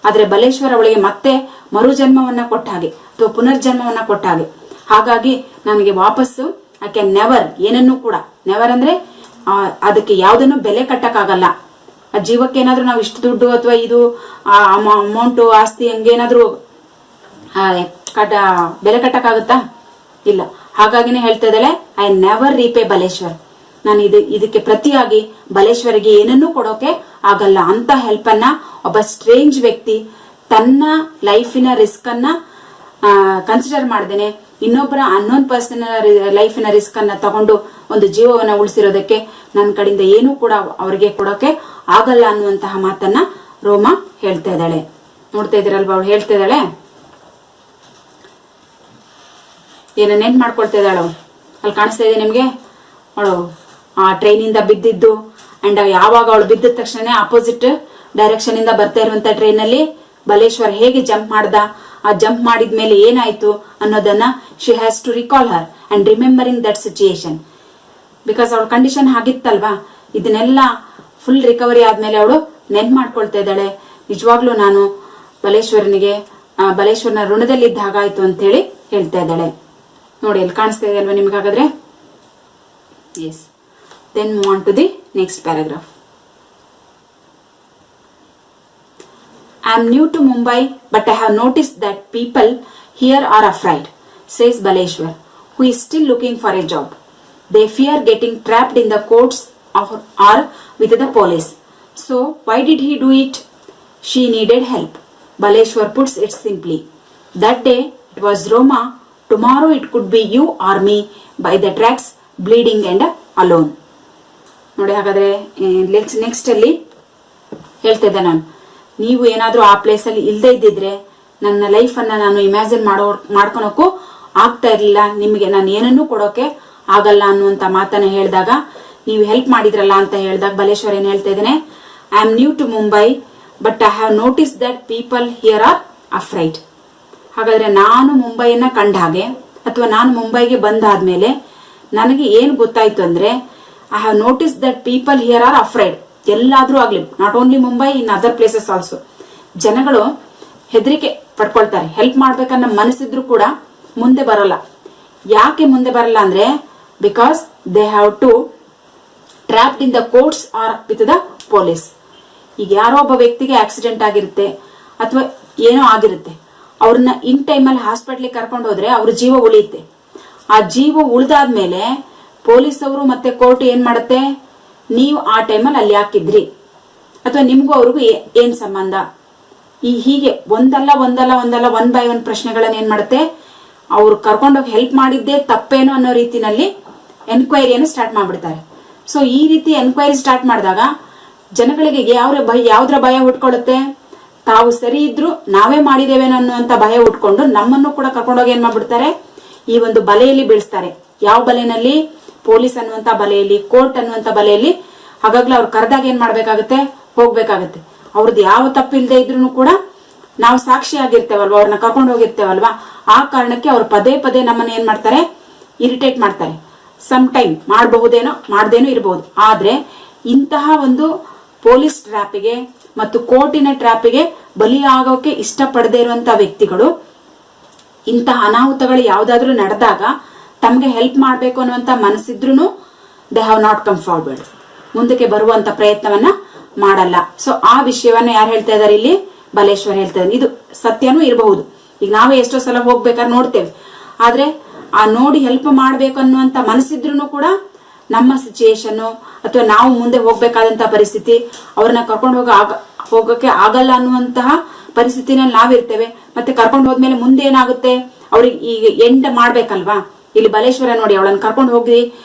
ಆದ್ರೆ ಬಲೇಶ್ವರ್ ಅವಳಿಗೆ ಮತ್ತೆ ಮರುಜನ್ಮವನ್ನ ಕೊಟ್ಟ ಹಾಗೆ ಅಥವಾ ಪುನರ್ಜನ್ಮವನ್ನ ಕೊಟ್ಟ ಹಾಗೆ. ಹಾಗಾಗಿ ನನಗೆ ವಾಪಸ್ಸು ಐ ಕ್ಯಾನ್ ನೆವರ್, ಏನನ್ನೂ ಕೂಡ ನೆವರ್ ಅಂದ್ರೆ ಅದಕ್ಕೆ ಯಾವುದನ್ನು ಬೆಲೆ ಕಟ್ಟಕ್ಕಾಗಲ್ಲ. ಆ ಜೀವಕ್ಕೆ ಏನಾದ್ರೂ ನಾವು ಇಷ್ಟು ದುಡ್ಡು ಅಥವಾ ಇದು ಅಮೌಂಟು, ಆಸ್ತಿ ಹಂಗೇನಾದ್ರೂ ಬೆಲೆ ಕಟ್ಟಕ್ಕಾಗುತ್ತಾ? ಇಲ್ಲ. ಹಾಗಾಗಿನೇ ಹೇಳ್ತಾ ಇದ್ದಾಳೆ, ಐ ನೆವರ್ ರೀಪೇ ಬಲೇಶ್ವರ್. ನಾನು ಇದಕ್ಕೆ ಪ್ರತಿಯಾಗಿ ಬಲೇಶ್ವರಿಗೆ ಏನನ್ನೂ ಕೊಡೋಕೆ ಆಗಲ್ಲ. ಅಂತ ಹೆಲ್ಪ್ ಅನ್ನ ಒಬ್ಬ ಸ್ಟ್ರೇಂಜ್ ವ್ಯಕ್ತಿ ತನ್ನ ಲೈಫಿನ ರಿಸ್ಕ್ ಅನ್ನ ಕನ್ಸಿಡರ್ ಮಾಡ್ದೇನೆ ಇನ್ನೊಬ್ಬರ ಅನ್ನೋನ್ ಪರ್ಸನ್ ಲೈಫಿನ ರಿಸ್ಕ್ ಅನ್ನ ತಗೊಂಡು ಒಂದು ಜೀವವನ್ನ ಉಳಿಸಿರೋದಕ್ಕೆ ನನ್ನ ಕಡೆಯಿಂದ ಏನೂ ಕೂಡ ಅವರಿಗೆ ಕೊಡೋಕೆ ಆಗಲ್ಲ ಅನ್ನುವಂತಹ ಮಾತನ್ನ ರೋಮ ಹೇಳ್ತಾ ಇದ್ದಾಳೆ. ನೋಡ್ತಾ ಇದ್ದೀರಲ್ವಾ, ಅವಳು ಹೇಳ್ತಾ ಇದ್ದಾಳೆ ಏನನ್ನೇನ್ ಮಾಡ್ಕೊಳ್ತಾ ಇದ್ದಾಳು. ಅಲ್ಲಿ ಕಾಣಿಸ್ತಾ ಇದೆ ನಿಮ್ಗೆ, ಅವಳು ಆ ಟ್ರೈನ್ ಇಂದ ಬಿದ್ದಿದ್ದು ಅಂಡ್ ಯಾವಾಗ ಅವಳು ಬಿದ್ದ ತಕ್ಷಣ ಅಪೋಸಿಟ್ ಡೈರೆಕ್ಷನ್ ಇಂದ ಬರ್ತಾ ಇರುವಂತ ಟ್ರೈನ್ ಅಲ್ಲಿ ಬಲೇಶ್ವರ್ ಹೇಗೆ ಜಂಪ್ ಮಾಡ್ದ, ಆ ಜಂಪ್ ಮಾಡಿದ್ಮೇಲೆ ಏನಾಯ್ತು ಅನ್ನೋದನ್ನ she has to recall her and remembering that situation. Because ಅವಳ ಕಂಡೀಷನ್ ಆಗಿತ್ತಲ್ವಾ. ಇದನ್ನೆಲ್ಲ ಫುಲ್ ರಿಕವರಿ ಆದ್ಮೇಲೆ ಅವಳು ನೆನ್ ಮಾಡ್ಕೊಳ್ತಾ ಇದ್ದಾಳೆ. ನಿಜವಾಗ್ಲೂ ನಾನು ಬಲೇಶ್ವರನ ಋಣದಲ್ಲಿದ್ದ ಹಾಗಾಯ್ತು ಅಂತ ಹೇಳಿ ಹೇಳ್ತಾ ಇದ್ದಾಳೆ. ನೋಡಿ, ಅಲ್ಲಿ ಕಾಣಿಸ್ತಾ ಇದೆ ಅಲ್ವಾ ನಿಮ್ಗೆ? ಹಾಗಾದ್ರೆ yes, then move on to the next paragraph. I am new to Mumbai, but I have noticed that people here are afraid, says Baleshwar, who is still looking for a job. They fear getting trapped in the courts or with the police. So, why did he do it? She needed help. Baleshwar puts it simply. That day, it was Roma. Tomorrow, it could be you or me, by the tracks, bleeding and alone. ನೋಡಿ, ಹಾಗಾದ್ರೆ next ಅಲ್ಲಿ ಹೇಳ್ತಿದ್ದೆ ನಾನು, ನೀವು ಏನಾದ್ರೂ ಆ ಪ್ಲೇಸಲ್ಲಿ ಇಲ್ಲದೆ ಇದ್ದಿದ್ರೆ ನನ್ನ ಲೈಫನ್ನ ನಾನು ಇಮ್ಯಾಜಿನ್ ಮಾಡ್ಕೊಳಕ್ಕೂ ಆಗ್ತಾ ಇರ್ಲಿಲ್ಲ, ನಿಮಗೆ ನಾನು ಏನನ್ನೂ ಕೊಡೋಕೆ ಆಗಲ್ಲ ಅನ್ನುವಂತ ಮಾತನ್ನ ಹೇಳಿದಾಗ ನೀವು ಹೆಲ್ಪ್ ಮಾಡಿದ್ರಲ್ಲ ಅಂತ ಹೇಳಿದಾಗ ಬಲೇಶ್ವರ್ ಏನ್ ಹೇಳ್ತಾ ಇದ್ದೇನೆ, I am new to Mumbai but I have notice that people here are afraid. ಹಾಗಾದ್ರೆ ನಾನು ಮುಂಬೈಯನ್ನ ಕಂಡ ಹಾಗೆ ಅಥವಾ ನಾನು ಮುಂಬೈಗೆ ಬಂದಾದ್ಮೇಲೆ ನನಗೆ ಏನ್ ಗೊತ್ತಾಯ್ತು ಅಂದ್ರೆ, I have notice that people here are afraid. ಎಲ್ಲಾದ್ರೂ ಆಗ್ಲಿ, not only Mumbai, in other places also, ಜನಗಳು ಹೆದರಿಕೆ ಪಡ್ಕೊಳ್ತಾರೆ. ಹೆಲ್ಪ್ ಮಾಡ್ಬೇಕನ್ನ ಮನಸ್ಸಿದ್ರು ಕೂಡ ಮುಂದೆ ಬರಲ್ಲ. ಯಾಕೆ ಮುಂದೆ ಬರಲ್ಲ ಅಂದ್ರೆ, because they have to trapped in the courts or with the police. ಈಗ ಯಾರೋ ಒಬ್ಬ ವ್ಯಕ್ತಿಗೆ ಆಕ್ಸಿಡೆಂಟ್ ಆಗಿರುತ್ತೆ ಅಥವಾ ಏನೋ ಆಗಿರುತ್ತೆ, ಅವ್ರನ್ನ ಇನ್ ಟೈಮಲ್ಲಿ ಹಾಸ್ಪಿಟ್ಲಿಗೆ ಕರ್ಕೊಂಡು ಹೋದ್ರೆ ಅವ್ರ ಜೀವ ಉಳಿಯುತ್ತೆ. ಆ ಜೀವ ಉಳಿದಾದ್ಮೇಲೆ ಪೊಲೀಸ್ ಅವರು ಮತ್ತೆ ಕೋರ್ಟ್ ಏನ್ ಮಾಡುತ್ತೆ, ನೀವು ಆ ಟೈಮಲ್ಲಿ ಅಲ್ಲಿ ಹಾಕಿದ್ರಿ ಅಥವಾ ನಿಮ್ಗೂ ಅವ್ರಿಗೂ ಏನ್ ಸಂಬಂಧ, ಹೀಗೆ ಒಂದಲ್ಲ ಒನ್ ಬೈ ಒನ್ ಪ್ರಶ್ನೆಗಳನ್ನ ಏನ್ ಮಾಡುತ್ತೆ, ಅವ್ರು ಕರ್ಕೊಂಡೋಗಿ ಹೆಲ್ಪ್ ಮಾಡಿದ್ದೇ ತಪ್ಪೇನೋ ಅನ್ನೋ ರೀತಿನಲ್ಲಿ ಎನ್ಕ್ವೈರಿಯನ್ನು ಸ್ಟಾರ್ಟ್ ಮಾಡ್ಬಿಡ್ತಾರೆ. ಸೊ ಈ ರೀತಿ ಎನ್ಕ್ವೈರಿ ಸ್ಟಾರ್ಟ್ ಮಾಡಿದಾಗ ಜನಗಳಿಗೆ ಯಾವ್ದ್ರ ಭಯ ಹುಟ್ಕೊಳ್ಳುತ್ತೆ, ತಾವು ಸರಿ ಇದ್ರು ನಾವೇ ಮಾಡಿದೇವೇನೋ ಅನ್ನುವಂತ ಭಯ ಉಟ್ಕೊಂಡು ನಮ್ಮನ್ನು ಕೂಡ ಕರ್ಕೊಂಡೋಗಿ ಏನ್ ಮಾಡ್ಬಿಡ್ತಾರೆ, ಈ ಒಂದು ಬಲೆಯಲ್ಲಿ ಬೀಳಿಸ್ತಾರೆ. ಯಾವ ಬಲೆಯಲ್ಲಿ? ಪೊಲೀಸ್ ಅನ್ನುವಂತ ಬಲೆಯಲ್ಲಿ, ಕೋರ್ಟ್ ಅನ್ನುವಂತ ಬಲೆಯಲ್ಲಿ. ಹಾಗಾಗ್ಲೇ ಅವ್ರು ಕರೆದಾಗ ಏನ್ ಮಾಡ್ಬೇಕಾಗತ್ತೆ, ಹೋಗ್ಬೇಕಾಗತ್ತೆ. ಅವ್ರದ್ದು ಯಾವ ತಪ್ಪಿಲ್ದೆ ಇದ್ರು ಕೂಡ ನಾವು ಸಾಕ್ಷಿ ಆಗಿರ್ತೇವಲ್ವಾ, ಅವ್ರನ್ನ ಕರ್ಕೊಂಡು ಹೋಗಿರ್ತೇವಲ್ವಾ, ಆ ಕಾರಣಕ್ಕೆ ಅವ್ರು ಪದೇ ಪದೇ ನಮ್ಮನ್ನ ಏನ್ ಮಾಡ್ತಾರೆ, ಇರಿಟೇಟ್ ಮಾಡ್ತಾರೆ. ಸಮ್ ಟೈಮ್ ಮಾಡಬಹುದೇನೋ ಮಾಡದೇನೋ ಇರಬಹುದು. ಆದ್ರೆ ಇಂತಹ ಒಂದು ಪೊಲೀಸ್ ಟ್ರ್ಯಾಪಿಗೆ ಮತ್ತು ಕೋರ್ಟಿನ ಟ್ರ್ಯಾಪಿಗೆ ಬಲಿಯಾಗೋಕೆ ಇಷ್ಟಪಡದೇ ಇರುವಂತ ವ್ಯಕ್ತಿಗಳು ಇಂತಹ ಅನಾಹುತಗಳು ಯಾವ್ದಾದ್ರು ನಡೆದಾಗ ತಮ್ಗೆ ಹೆಲ್ಪ್ ಮಾಡ್ಬೇಕು ಅನ್ನುವಂತ ಮನಸ್ಸಿದ್ರು they have not come forward, ಮುಂದಕ್ಕೆ ಬರುವಂತ ಪ್ರಯತ್ನವನ್ನ ಮಾಡಲ್ಲ. ಸೊ ಆ ವಿಷಯವನ್ನ ಯಾರು ಹೇಳ್ತಾ ಇದಾರೆ ಇಲ್ಲಿ, ಬಲೇಶ್ವರ್ ಹೇಳ್ತಾ ಇದ್ದಾರೆ. ಇದು ಸತ್ಯನೂ ಇರಬಹುದು. ಈಗ ನಾವೇ ಎಷ್ಟೋ ಸಲ ಹೋಗ್ಬೇಕಾದ್ರೆ ನೋಡ್ತೇವೆ, ಆದ್ರೆ ಆ ನೋಡಿ ಹೆಲ್ಪ್ ಮಾಡ್ಬೇಕು ಅನ್ನುವಂತ ಮನಸ್ಸಿದ್ರು ಕೂಡ ನಮ್ಮ ಸಿಚುಯೇಷನ್ ಅಥವಾ ನಾವು ಮುಂದೆ ಹೋಗ್ಬೇಕಾದಂತಹ ಪರಿಸ್ಥಿತಿ, ಅವ್ರನ್ನ ಕರ್ಕೊಂಡು ಹೋಗಕ್ಕೆ ಆಗಲ್ಲ ಅನ್ನುವಂತಹ ಪರಿಸ್ಥಿತಿನಲ್ಲಿ ನಾವಿರ್ತೇವೆ. ಮತ್ತೆ ಕರ್ಕೊಂಡು ಹೋದ್ಮೇಲೆ ಮುಂದೆ ಏನಾಗುತ್ತೆ, ಅವ್ರಿಗೆ ಈಗ ಎಂಡ್ ಮಾಡ್ಬೇಕಲ್ವಾ. ಇಲ್ಲಿ ಬಲೇಶ್ವರ ನೋಡಿ, ಅವಳನ್ನ ಕರ್ಕೊಂಡು ಹೋಗಿ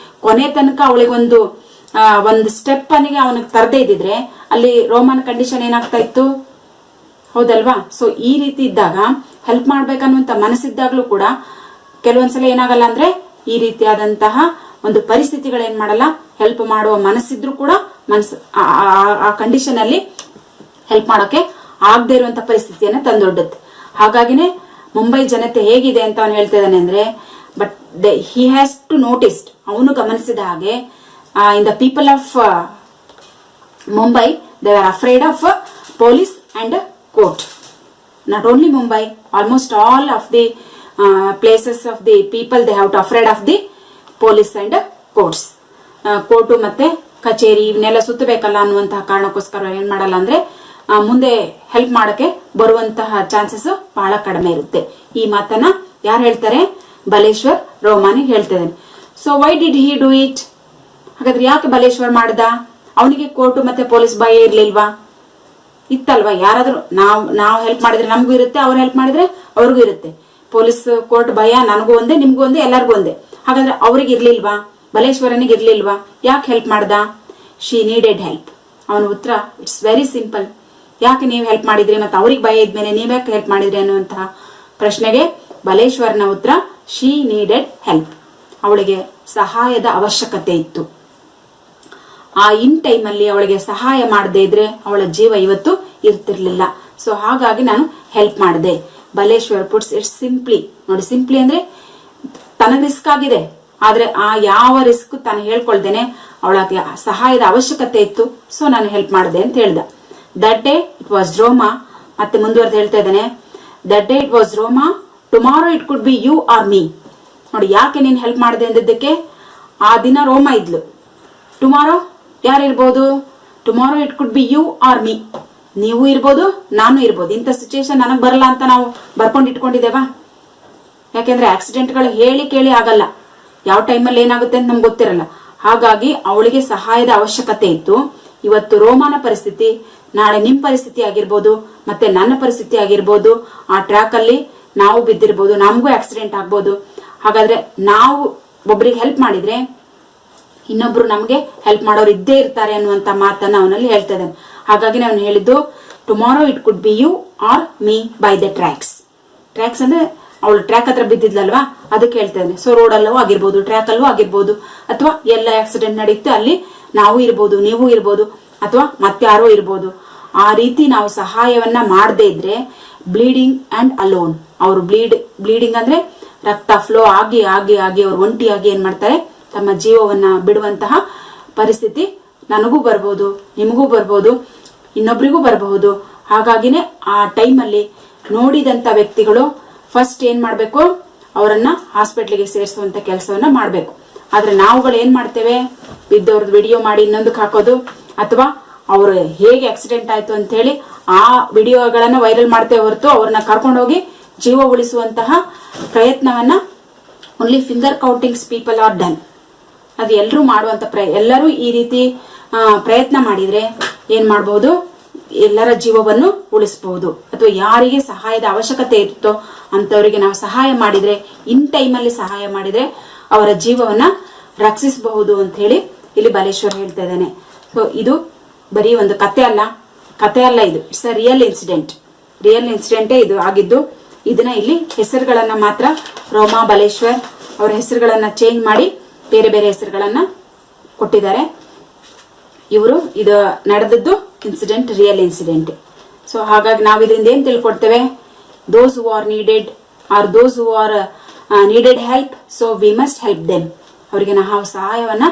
ಕೊನೆ ತನಕ ಅವಳಿಗೆ ಒಂದು ಸ್ಟೆಪ್ ಅನಿಗೆ ಅವನಿಗೆ ತರದೇ ಇದ್ದಿದ್ರೆ ಅಲ್ಲಿ ರೋಮನ್ ಕಂಡೀಷನ್ ಏನಾಗ್ತಾ ಇತ್ತು, ಹೌದಲ್ವಾ. ಸೊ ಈ ರೀತಿ ಇದ್ದಾಗ ಹೆಲ್ಪ್ ಮಾಡ್ಬೇಕನ್ನುವಂತ ಮನಸ್ಸಿದ್ದಾಗ್ಲೂ ಕೂಡ ಕೆಲವೊಂದ್ಸಲ ಏನಾಗಲ್ಲ ಅಂದ್ರೆ, ಈ ರೀತಿಯಾದಂತಹ ಒಂದು ಪರಿಸ್ಥಿತಿಗಳು ಏನ್ ಮಾಡಲ್ಲ, ಹೆಲ್ಪ್ ಮಾಡುವ ಮನಸ್ಸಿದ್ರು ಕೂಡ ಆ ಕಂಡೀಷನ್ ಅಲ್ಲಿ ಹೆಲ್ಪ್ ಮಾಡೋಕೆ ಆಗದೆ ಇರುವಂತ ಪರಿಸ್ಥಿತಿಯನ್ನ ತಂದೊಡ್ಡುತ್ತೆ. ಹಾಗಾಗಿನೇ ಮುಂಬೈ ಜನತೆ ಹೇಗಿದೆ ಅಂತ ಅವನು ಹೇಳ್ತಾ ಇದ್ದಾನೆ ಅಂದ್ರೆ, but he has to noticed, ಅವನು ಗಮನಿಸಿದ ಹಾಗೆ in the people of Mumbai they are afraid of police and court. Not only Mumbai, almost all of the places of the people they have to afraid of the police and courts. Court ಮತ್ತೆ ಕಚೇರಿ ಇವನ್ನೆಲ್ಲ ಸುತ್ತಬೇಕಲ್ಲ ಅನ್ನುವಂತಹ ಕಾರಣಕ್ಕೋಸ್ಕರ ಏನ್ ಮಾಡಲ್ಲ ಅಂದ್ರೆ, ಮುಂದೆ help ಮಾಡಕ್ಕೆ ಬರುವಂತಹ ಚಾನ್ಸಸ್ ಬಹಳ ಕಡಿಮೆ ಇರುತ್ತೆ. ಈ ಮಾತನ್ನ ಯಾರು ಹೇಳ್ತಾರೆ, ಬಲೇಶ್ವರ್ ರೋಮಾನಿಗೆ ಹೇಳ್ತಾ ಇದ್ದಾನೆ. So why did he do it? ಹಾಗಾದ್ರೆ ಯಾಕೆ ಬಲೇಶ್ವರ್ ಮಾಡ್ದ? ಅವನಿಗೆ ಕೋರ್ಟು ಮತ್ತೆ ಪೊಲೀಸ್ ಭಯ ಇರ್ಲಿಲ್ವಾ? ಇತ್ತಲ್ವಾ. ಯಾರಾದ್ರೂ ನಾವು ಹೆಲ್ಪ್ ಮಾಡಿದ್ರೆ ನಮಗೂ ಇರುತ್ತೆ, ಅವ್ರು ಹೆಲ್ಪ್ ಮಾಡಿದ್ರೆ ಅವ್ರಿಗೂ ಇರುತ್ತೆ. ಪೊಲೀಸ್ ಕೋರ್ಟ್ ಭಯ ನನಗೂ ಒಂದೇ, ನಿಮ್ಗೂ ಒಂದೇ, ಎಲ್ಲರಿಗೂ ಒಂದೇ. ಹಾಗಾದ್ರೆ ಅವ್ರಿಗೆ ಇರ್ಲಿಲ್ವಾ? ಬಲೇಶ್ವರನಿಗೆ ಇರ್ಲಿಲ್ವಾ? ಯಾಕೆ ಹೆಲ್ಪ್ ಮಾಡ್ದ? She needed help. ಅವನ ಉತ್ತರ ಇಟ್ಸ್ ವೆರಿ ಸಿಂಪಲ್. ಯಾಕೆ ನೀವು ಹೆಲ್ಪ್ ಮಾಡಿದ್ರಿ ಮತ್ತೆ ಅವ್ರಿಗೆ ಭಯ ಇದ್ಮೇಲೆ ನೀವ್ಯಾಕೆ ಹೆಲ್ಪ್ ಮಾಡಿದ್ರಿ ಅನ್ನುವಂತಹ ಪ್ರಶ್ನೆಗೆ ಬಲೇಶ್ವರನ ಉತ್ತರ, ಶಿ ನೀಡೆಡ್ ಹೆಲ್ಪ್. ಅವಳಿಗೆ ಸಹಾಯದ ಅವಶ್ಯಕತೆ ಇತ್ತು. ಆ ಇನ್ ಟೈಮ್ ಅಲ್ಲಿ ಅವಳಿಗೆ ಸಹಾಯ ಮಾಡದೇ ಇದ್ರೆ ಅವಳ ಜೀವ ಇವತ್ತು ಇರ್ತಿರ್ಲಿಲ್ಲ. ಸೊ ಹಾಗಾಗಿ ನಾನು ಹೆಲ್ಪ್ ಮಾಡಿದೆ. Baleshwar puts it's simply. ನೋಡಿ, ಸಿಂಪ್ಲಿ ಅಂದ್ರೆ ತನಗೆ ರಿಸ್ಕ್ ಆಗಿದೆ, ಆದ್ರೆ ಆ ಯಾವ ರಿಸ್ಕ್ ತಾನು ಹೇಳ್ಕೊಳ್ದೇನೆ ಅವಳಿಗೆ ಸಹಾಯದ ಅವಶ್ಯಕತೆ ಇತ್ತು, ಸೊ ನಾನು ಹೆಲ್ಪ್ ಮಾಡಿದೆ ಅಂತ ಹೇಳ್ದ. That day it was Roma. ಮತ್ತೆ ಮುಂದುವರೆದು ಹೇಳ್ತಾ ಇದ್ದಾನೆ, that day it was Roma, tomorrow it could be you or me. ನೋಡಿ, ಯಾಕೆ ನೀನ್ ಹೆಲ್ಪ್ ಮಾಡಿದೆ ಅಂದಿದ್ದಕ್ಕೆ ಆ ದಿನ ರೋಮಾ ಇದ್ಲು. ಟುಮಾರೋ ಯಾರಿರ್ಬೋದು? Tomorrow it could be you or me. ನೀವು ಇರ್ಬೋದು, ನಾನು ಇರ್ಬೋದು. ಇಂಥ ಸಿಚುಯೇಷನ್ ನನಗ್ ಬರಲ್ಲ ಅಂತ ನಾವು ಬರ್ಕೊಂಡು ಇಟ್ಕೊಂಡಿದ್ದೇವಾ? ಯಾಕೆಂದ್ರೆ ಆಕ್ಸಿಡೆಂಟ್ಗಳು ಹೇಳಿ ಕೇಳಿ ಆಗಲ್ಲ, ಯಾವ ಟೈಮಲ್ಲಿ ಏನಾಗುತ್ತೆ ಅಂತ ನಮ್ಗೆ ಗೊತ್ತಿರಲ್ಲ. ಹಾಗಾಗಿ ಅವಳಿಗೆ ಸಹಾಯದ ಅವಶ್ಯಕತೆ ಇತ್ತು. ಇವತ್ತು ರೋಮಾನ ಪರಿಸ್ಥಿತಿ, ನಾಳೆ ನಿಮ್ ಪರಿಸ್ಥಿತಿ ಆಗಿರ್ಬೋದು, ಮತ್ತೆ ನನ್ನ ಪರಿಸ್ಥಿತಿ ಆಗಿರ್ಬೋದು. ಆ ಟ್ರ್ಯಾಕ್ ಅಲ್ಲಿ ನಾವು ಬಿದ್ದಿರ್ಬೋದು, ನಮಗೂ ಆಕ್ಸಿಡೆಂಟ್ ಆಗ್ಬೋದು. ಹಾಗಾದ್ರೆ ನಾವು ಒಬ್ರಿಗೆ ಹೆಲ್ಪ್ ಮಾಡಿದ್ರೆ ಇನ್ನೊಬ್ರು ನಮ್ಗೆ ಹೆಲ್ಪ್ ಮಾಡೋರು ಇದ್ದೇ ಇರ್ತಾರೆ ಅನ್ನುವಂತ ಮಾತನ್ನ ಅವನಲ್ಲಿ ಹೇಳ್ತಾ ಇದ್ದಾನೆ. ಹಾಗಾಗಿ ನಾನು ಹೇಳಿದ್ದು tomorrow it could be you or me by the tracks. Tracks ಅಂದ್ರೆ ಅವಳು ಟ್ರ್ಯಾಕ್ ಹತ್ರ ಬಿದ್ದಿದ್ಲಲ್ವಾ, ಅದಕ್ಕೆ ಹೇಳ್ತೇನೆ. ಸೊ ರೋಡ್ ಅಲ್ಲೂ ಆಗಿರ್ಬೋದು, ಟ್ರ್ಯಾಕ್ ಅಲ್ಲೂ ಆಗಿರ್ಬೋದು, ಅಥವಾ ಎಲ್ಲ ಆಕ್ಸಿಡೆಂಟ್ ನಡೀತು ಅಲ್ಲಿ ನಾವು ಇರ್ಬೋದು, ನೀವು ಇರ್ಬೋದು, ಅಥವಾ ಮತ್ತಾರೋ ಇರ್ಬೋದು. ಆ ರೀತಿ ನಾವು ಸಹಾಯವನ್ನ ಮಾಡದೇ ಇದ್ರೆ ಬ್ಲೀಡಿಂಗ್ ಅಂಡ್ ಅಲೋನ್, ಅವರು ಬ್ಲೀಡಿಂಗ್ ಅಂದ್ರೆ ರಕ್ತ ಫ್ಲೋ ಆಗಿ ಆಗಿ ಆಗಿ ಅವ್ರು ಒಂಟಿಯಾಗಿ ಏನ್ ಮಾಡ್ತಾರೆ, ತಮ್ಮ ಜೀವವನ್ನ ಬಿಡುವಂತಹ ಪರಿಸ್ಥಿತಿ ನನಗೂ ಬರ್ಬೋದು, ನಿಮಗೂ ಬರ್ಬೋದು, ಇನ್ನೊಬ್ರಿಗೂ ಬರಬಹುದು. ಹಾಗಾಗಿನೇ ಆ ಟೈಮಲ್ಲಿ ನೋಡಿದಂತ ವ್ಯಕ್ತಿಗಳು ಫಸ್ಟ್ ಏನ್ ಮಾಡ್ಬೇಕು, ಅವರನ್ನ ಹಾಸ್ಪಿಟ್ಲಿಗೆ ಸೇರಿಸುವಂತ ಕೆಲಸವನ್ನ ಮಾಡ್ಬೇಕು. ಆದ್ರೆ ನಾವುಗಳು ಏನ್ ಮಾಡ್ತೇವೆ, ಬಿದ್ದವ್ರದ್ದು ವಿಡಿಯೋ ಮಾಡಿ ಇನ್ನೊಂದಕ್ಕೆ ಹಾಕೋದು, ಅಥವಾ ಅವ್ರು ಹೇಗೆ ಆಕ್ಸಿಡೆಂಟ್ ಆಯ್ತು ಅಂತ ಹೇಳಿ ಆ ವಿಡಿಯೋಗಳನ್ನ ವೈರಲ್ ಮಾಡ್ತೇವೆ ಹೊರತು ಅವ್ರನ್ನ ಕರ್ಕೊಂಡು ಹೋಗಿ ಜೀವ ಉಳಿಸುವಂತಹ ಪ್ರಯತ್ನವನ್ನ only finger countings people are done. ಅದು ಎಲ್ಲರೂ ಮಾಡುವಂತ ಎಲ್ಲರೂ ಈ ರೀತಿ ಪ್ರಯತ್ನ ಮಾಡಿದ್ರೆ ಏನ್ ಮಾಡಬಹುದು, ಎಲ್ಲರ ಜೀವವನ್ನು ಉಳಿಸಬಹುದು. ಅಥವಾ ಯಾರಿಗೆ ಸಹಾಯದ ಅವಶ್ಯಕತೆ ಇರುತ್ತೋ ಅಂತವರಿಗೆ ನಾವು ಸಹಾಯ ಮಾಡಿದ್ರೆ, ಇನ್ ಟೈಮಲ್ಲಿ ಸಹಾಯ ಮಾಡಿದ್ರೆ ಅವರ ಜೀವವನ್ನ ರಕ್ಷಿಸಬಹುದು ಅಂತ ಹೇಳಿ ಇಲ್ಲಿ ಬಾಲೇಶ್ವರ್ ಹೇಳ್ತಾ ಇದ್ದಾನೆ. ಸೊ ಇದು ಬರೀ ಒಂದು ಕತೆ ಅಲ್ಲ, ಇದು ಇಟ್ಸ್ ಅ ರಿಯಲ್ ಇನ್ಸಿಡೆಂಟೇ ಇದು ಆಗಿದ್ದು. ಇದನ್ನ ಇಲ್ಲಿ ಹೆಸರುಗಳನ್ನ ಮಾತ್ರ ರೋಮಾ ಬಾಲೇಶ್ವರ್ ಅವರ ಹೆಸರುಗಳನ್ನ ಚೇಂಜ್ ಮಾಡಿ ಬೇರೆ ಬೇರೆ ಹೆಸರುಗಳನ್ನ ಕೊಟ್ಟಿದ್ದಾರೆ. ಇವರು ಇದು ನಡೆದದ್ದು ಇನ್ಸಿಡೆಂಟ್, ರಿಯಲ್ ಇನ್ಸಿಡೆಂಟ್. ಸೊ ಹಾಗಾಗಿ ನಾವು ಇದರಿಂದ ಏನ್ ತಿಳ್ಕೊಡ್ತೇವೆ, those who are needed or those who are needed help, so we must help them. ಅವರಿಗೆ ನಾವು ಸಹಾಯವನ್ನ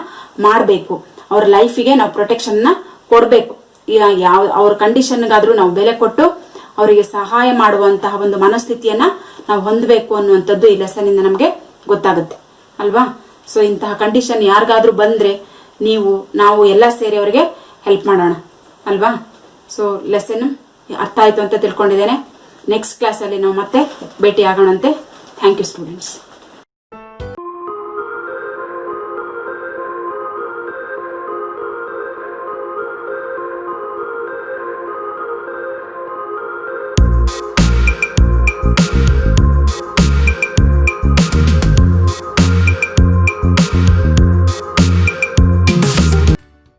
ಮಾಡಬೇಕು, ಅವ್ರ ಲೈಫಿಗೆ ನಾವು ಪ್ರೊಟೆಕ್ಷನ್ ನ ಕೊಡ್ಬೇಕು. ಯಾವ ಅವ್ರ ಕಂಡೀಷನ್ಗಾದ್ರೂ ನಾವು ಬೆಲೆ ಕೊಟ್ಟು ಅವರಿಗೆ ಸಹಾಯ ಮಾಡುವಂತಹ ಒಂದು ಮನಸ್ಥಿತಿಯನ್ನ ನಾವು ಹೊಂದಬೇಕು ಅನ್ನುವಂಥದ್ದು ಈ ಲೆಸನ್ ಇಂದ ನಮ್ಗೆ ಗೊತ್ತಾಗುತ್ತೆ ಅಲ್ವಾ. ಸೊ ಇಂತಹ ಕಂಡೀಷನ್ ಯಾರಿಗಾದ್ರೂ ಬಂದ್ರೆ ನಾವು ಎಲ್ಲ ಸೇರಿ ಅವರಿಗೆ ಹೆಲ್ಪ್ ಮಾಡೋಣ ಅಲ್ವಾ. ಸೊ ಲೆಸನ್ ಅರ್ಥ ಆಯ್ತು ಅಂತ ತಿಳ್ಕೊಂಡಿದ್ದೇನೆ. ನೆಕ್ಸ್ಟ್ ಕ್ಲಾಸ್ ಅಲ್ಲಿ ನಾವು ಮತ್ತೆ ಭೇಟಿ ಆಗೋಣಂತೆ. Thank you students.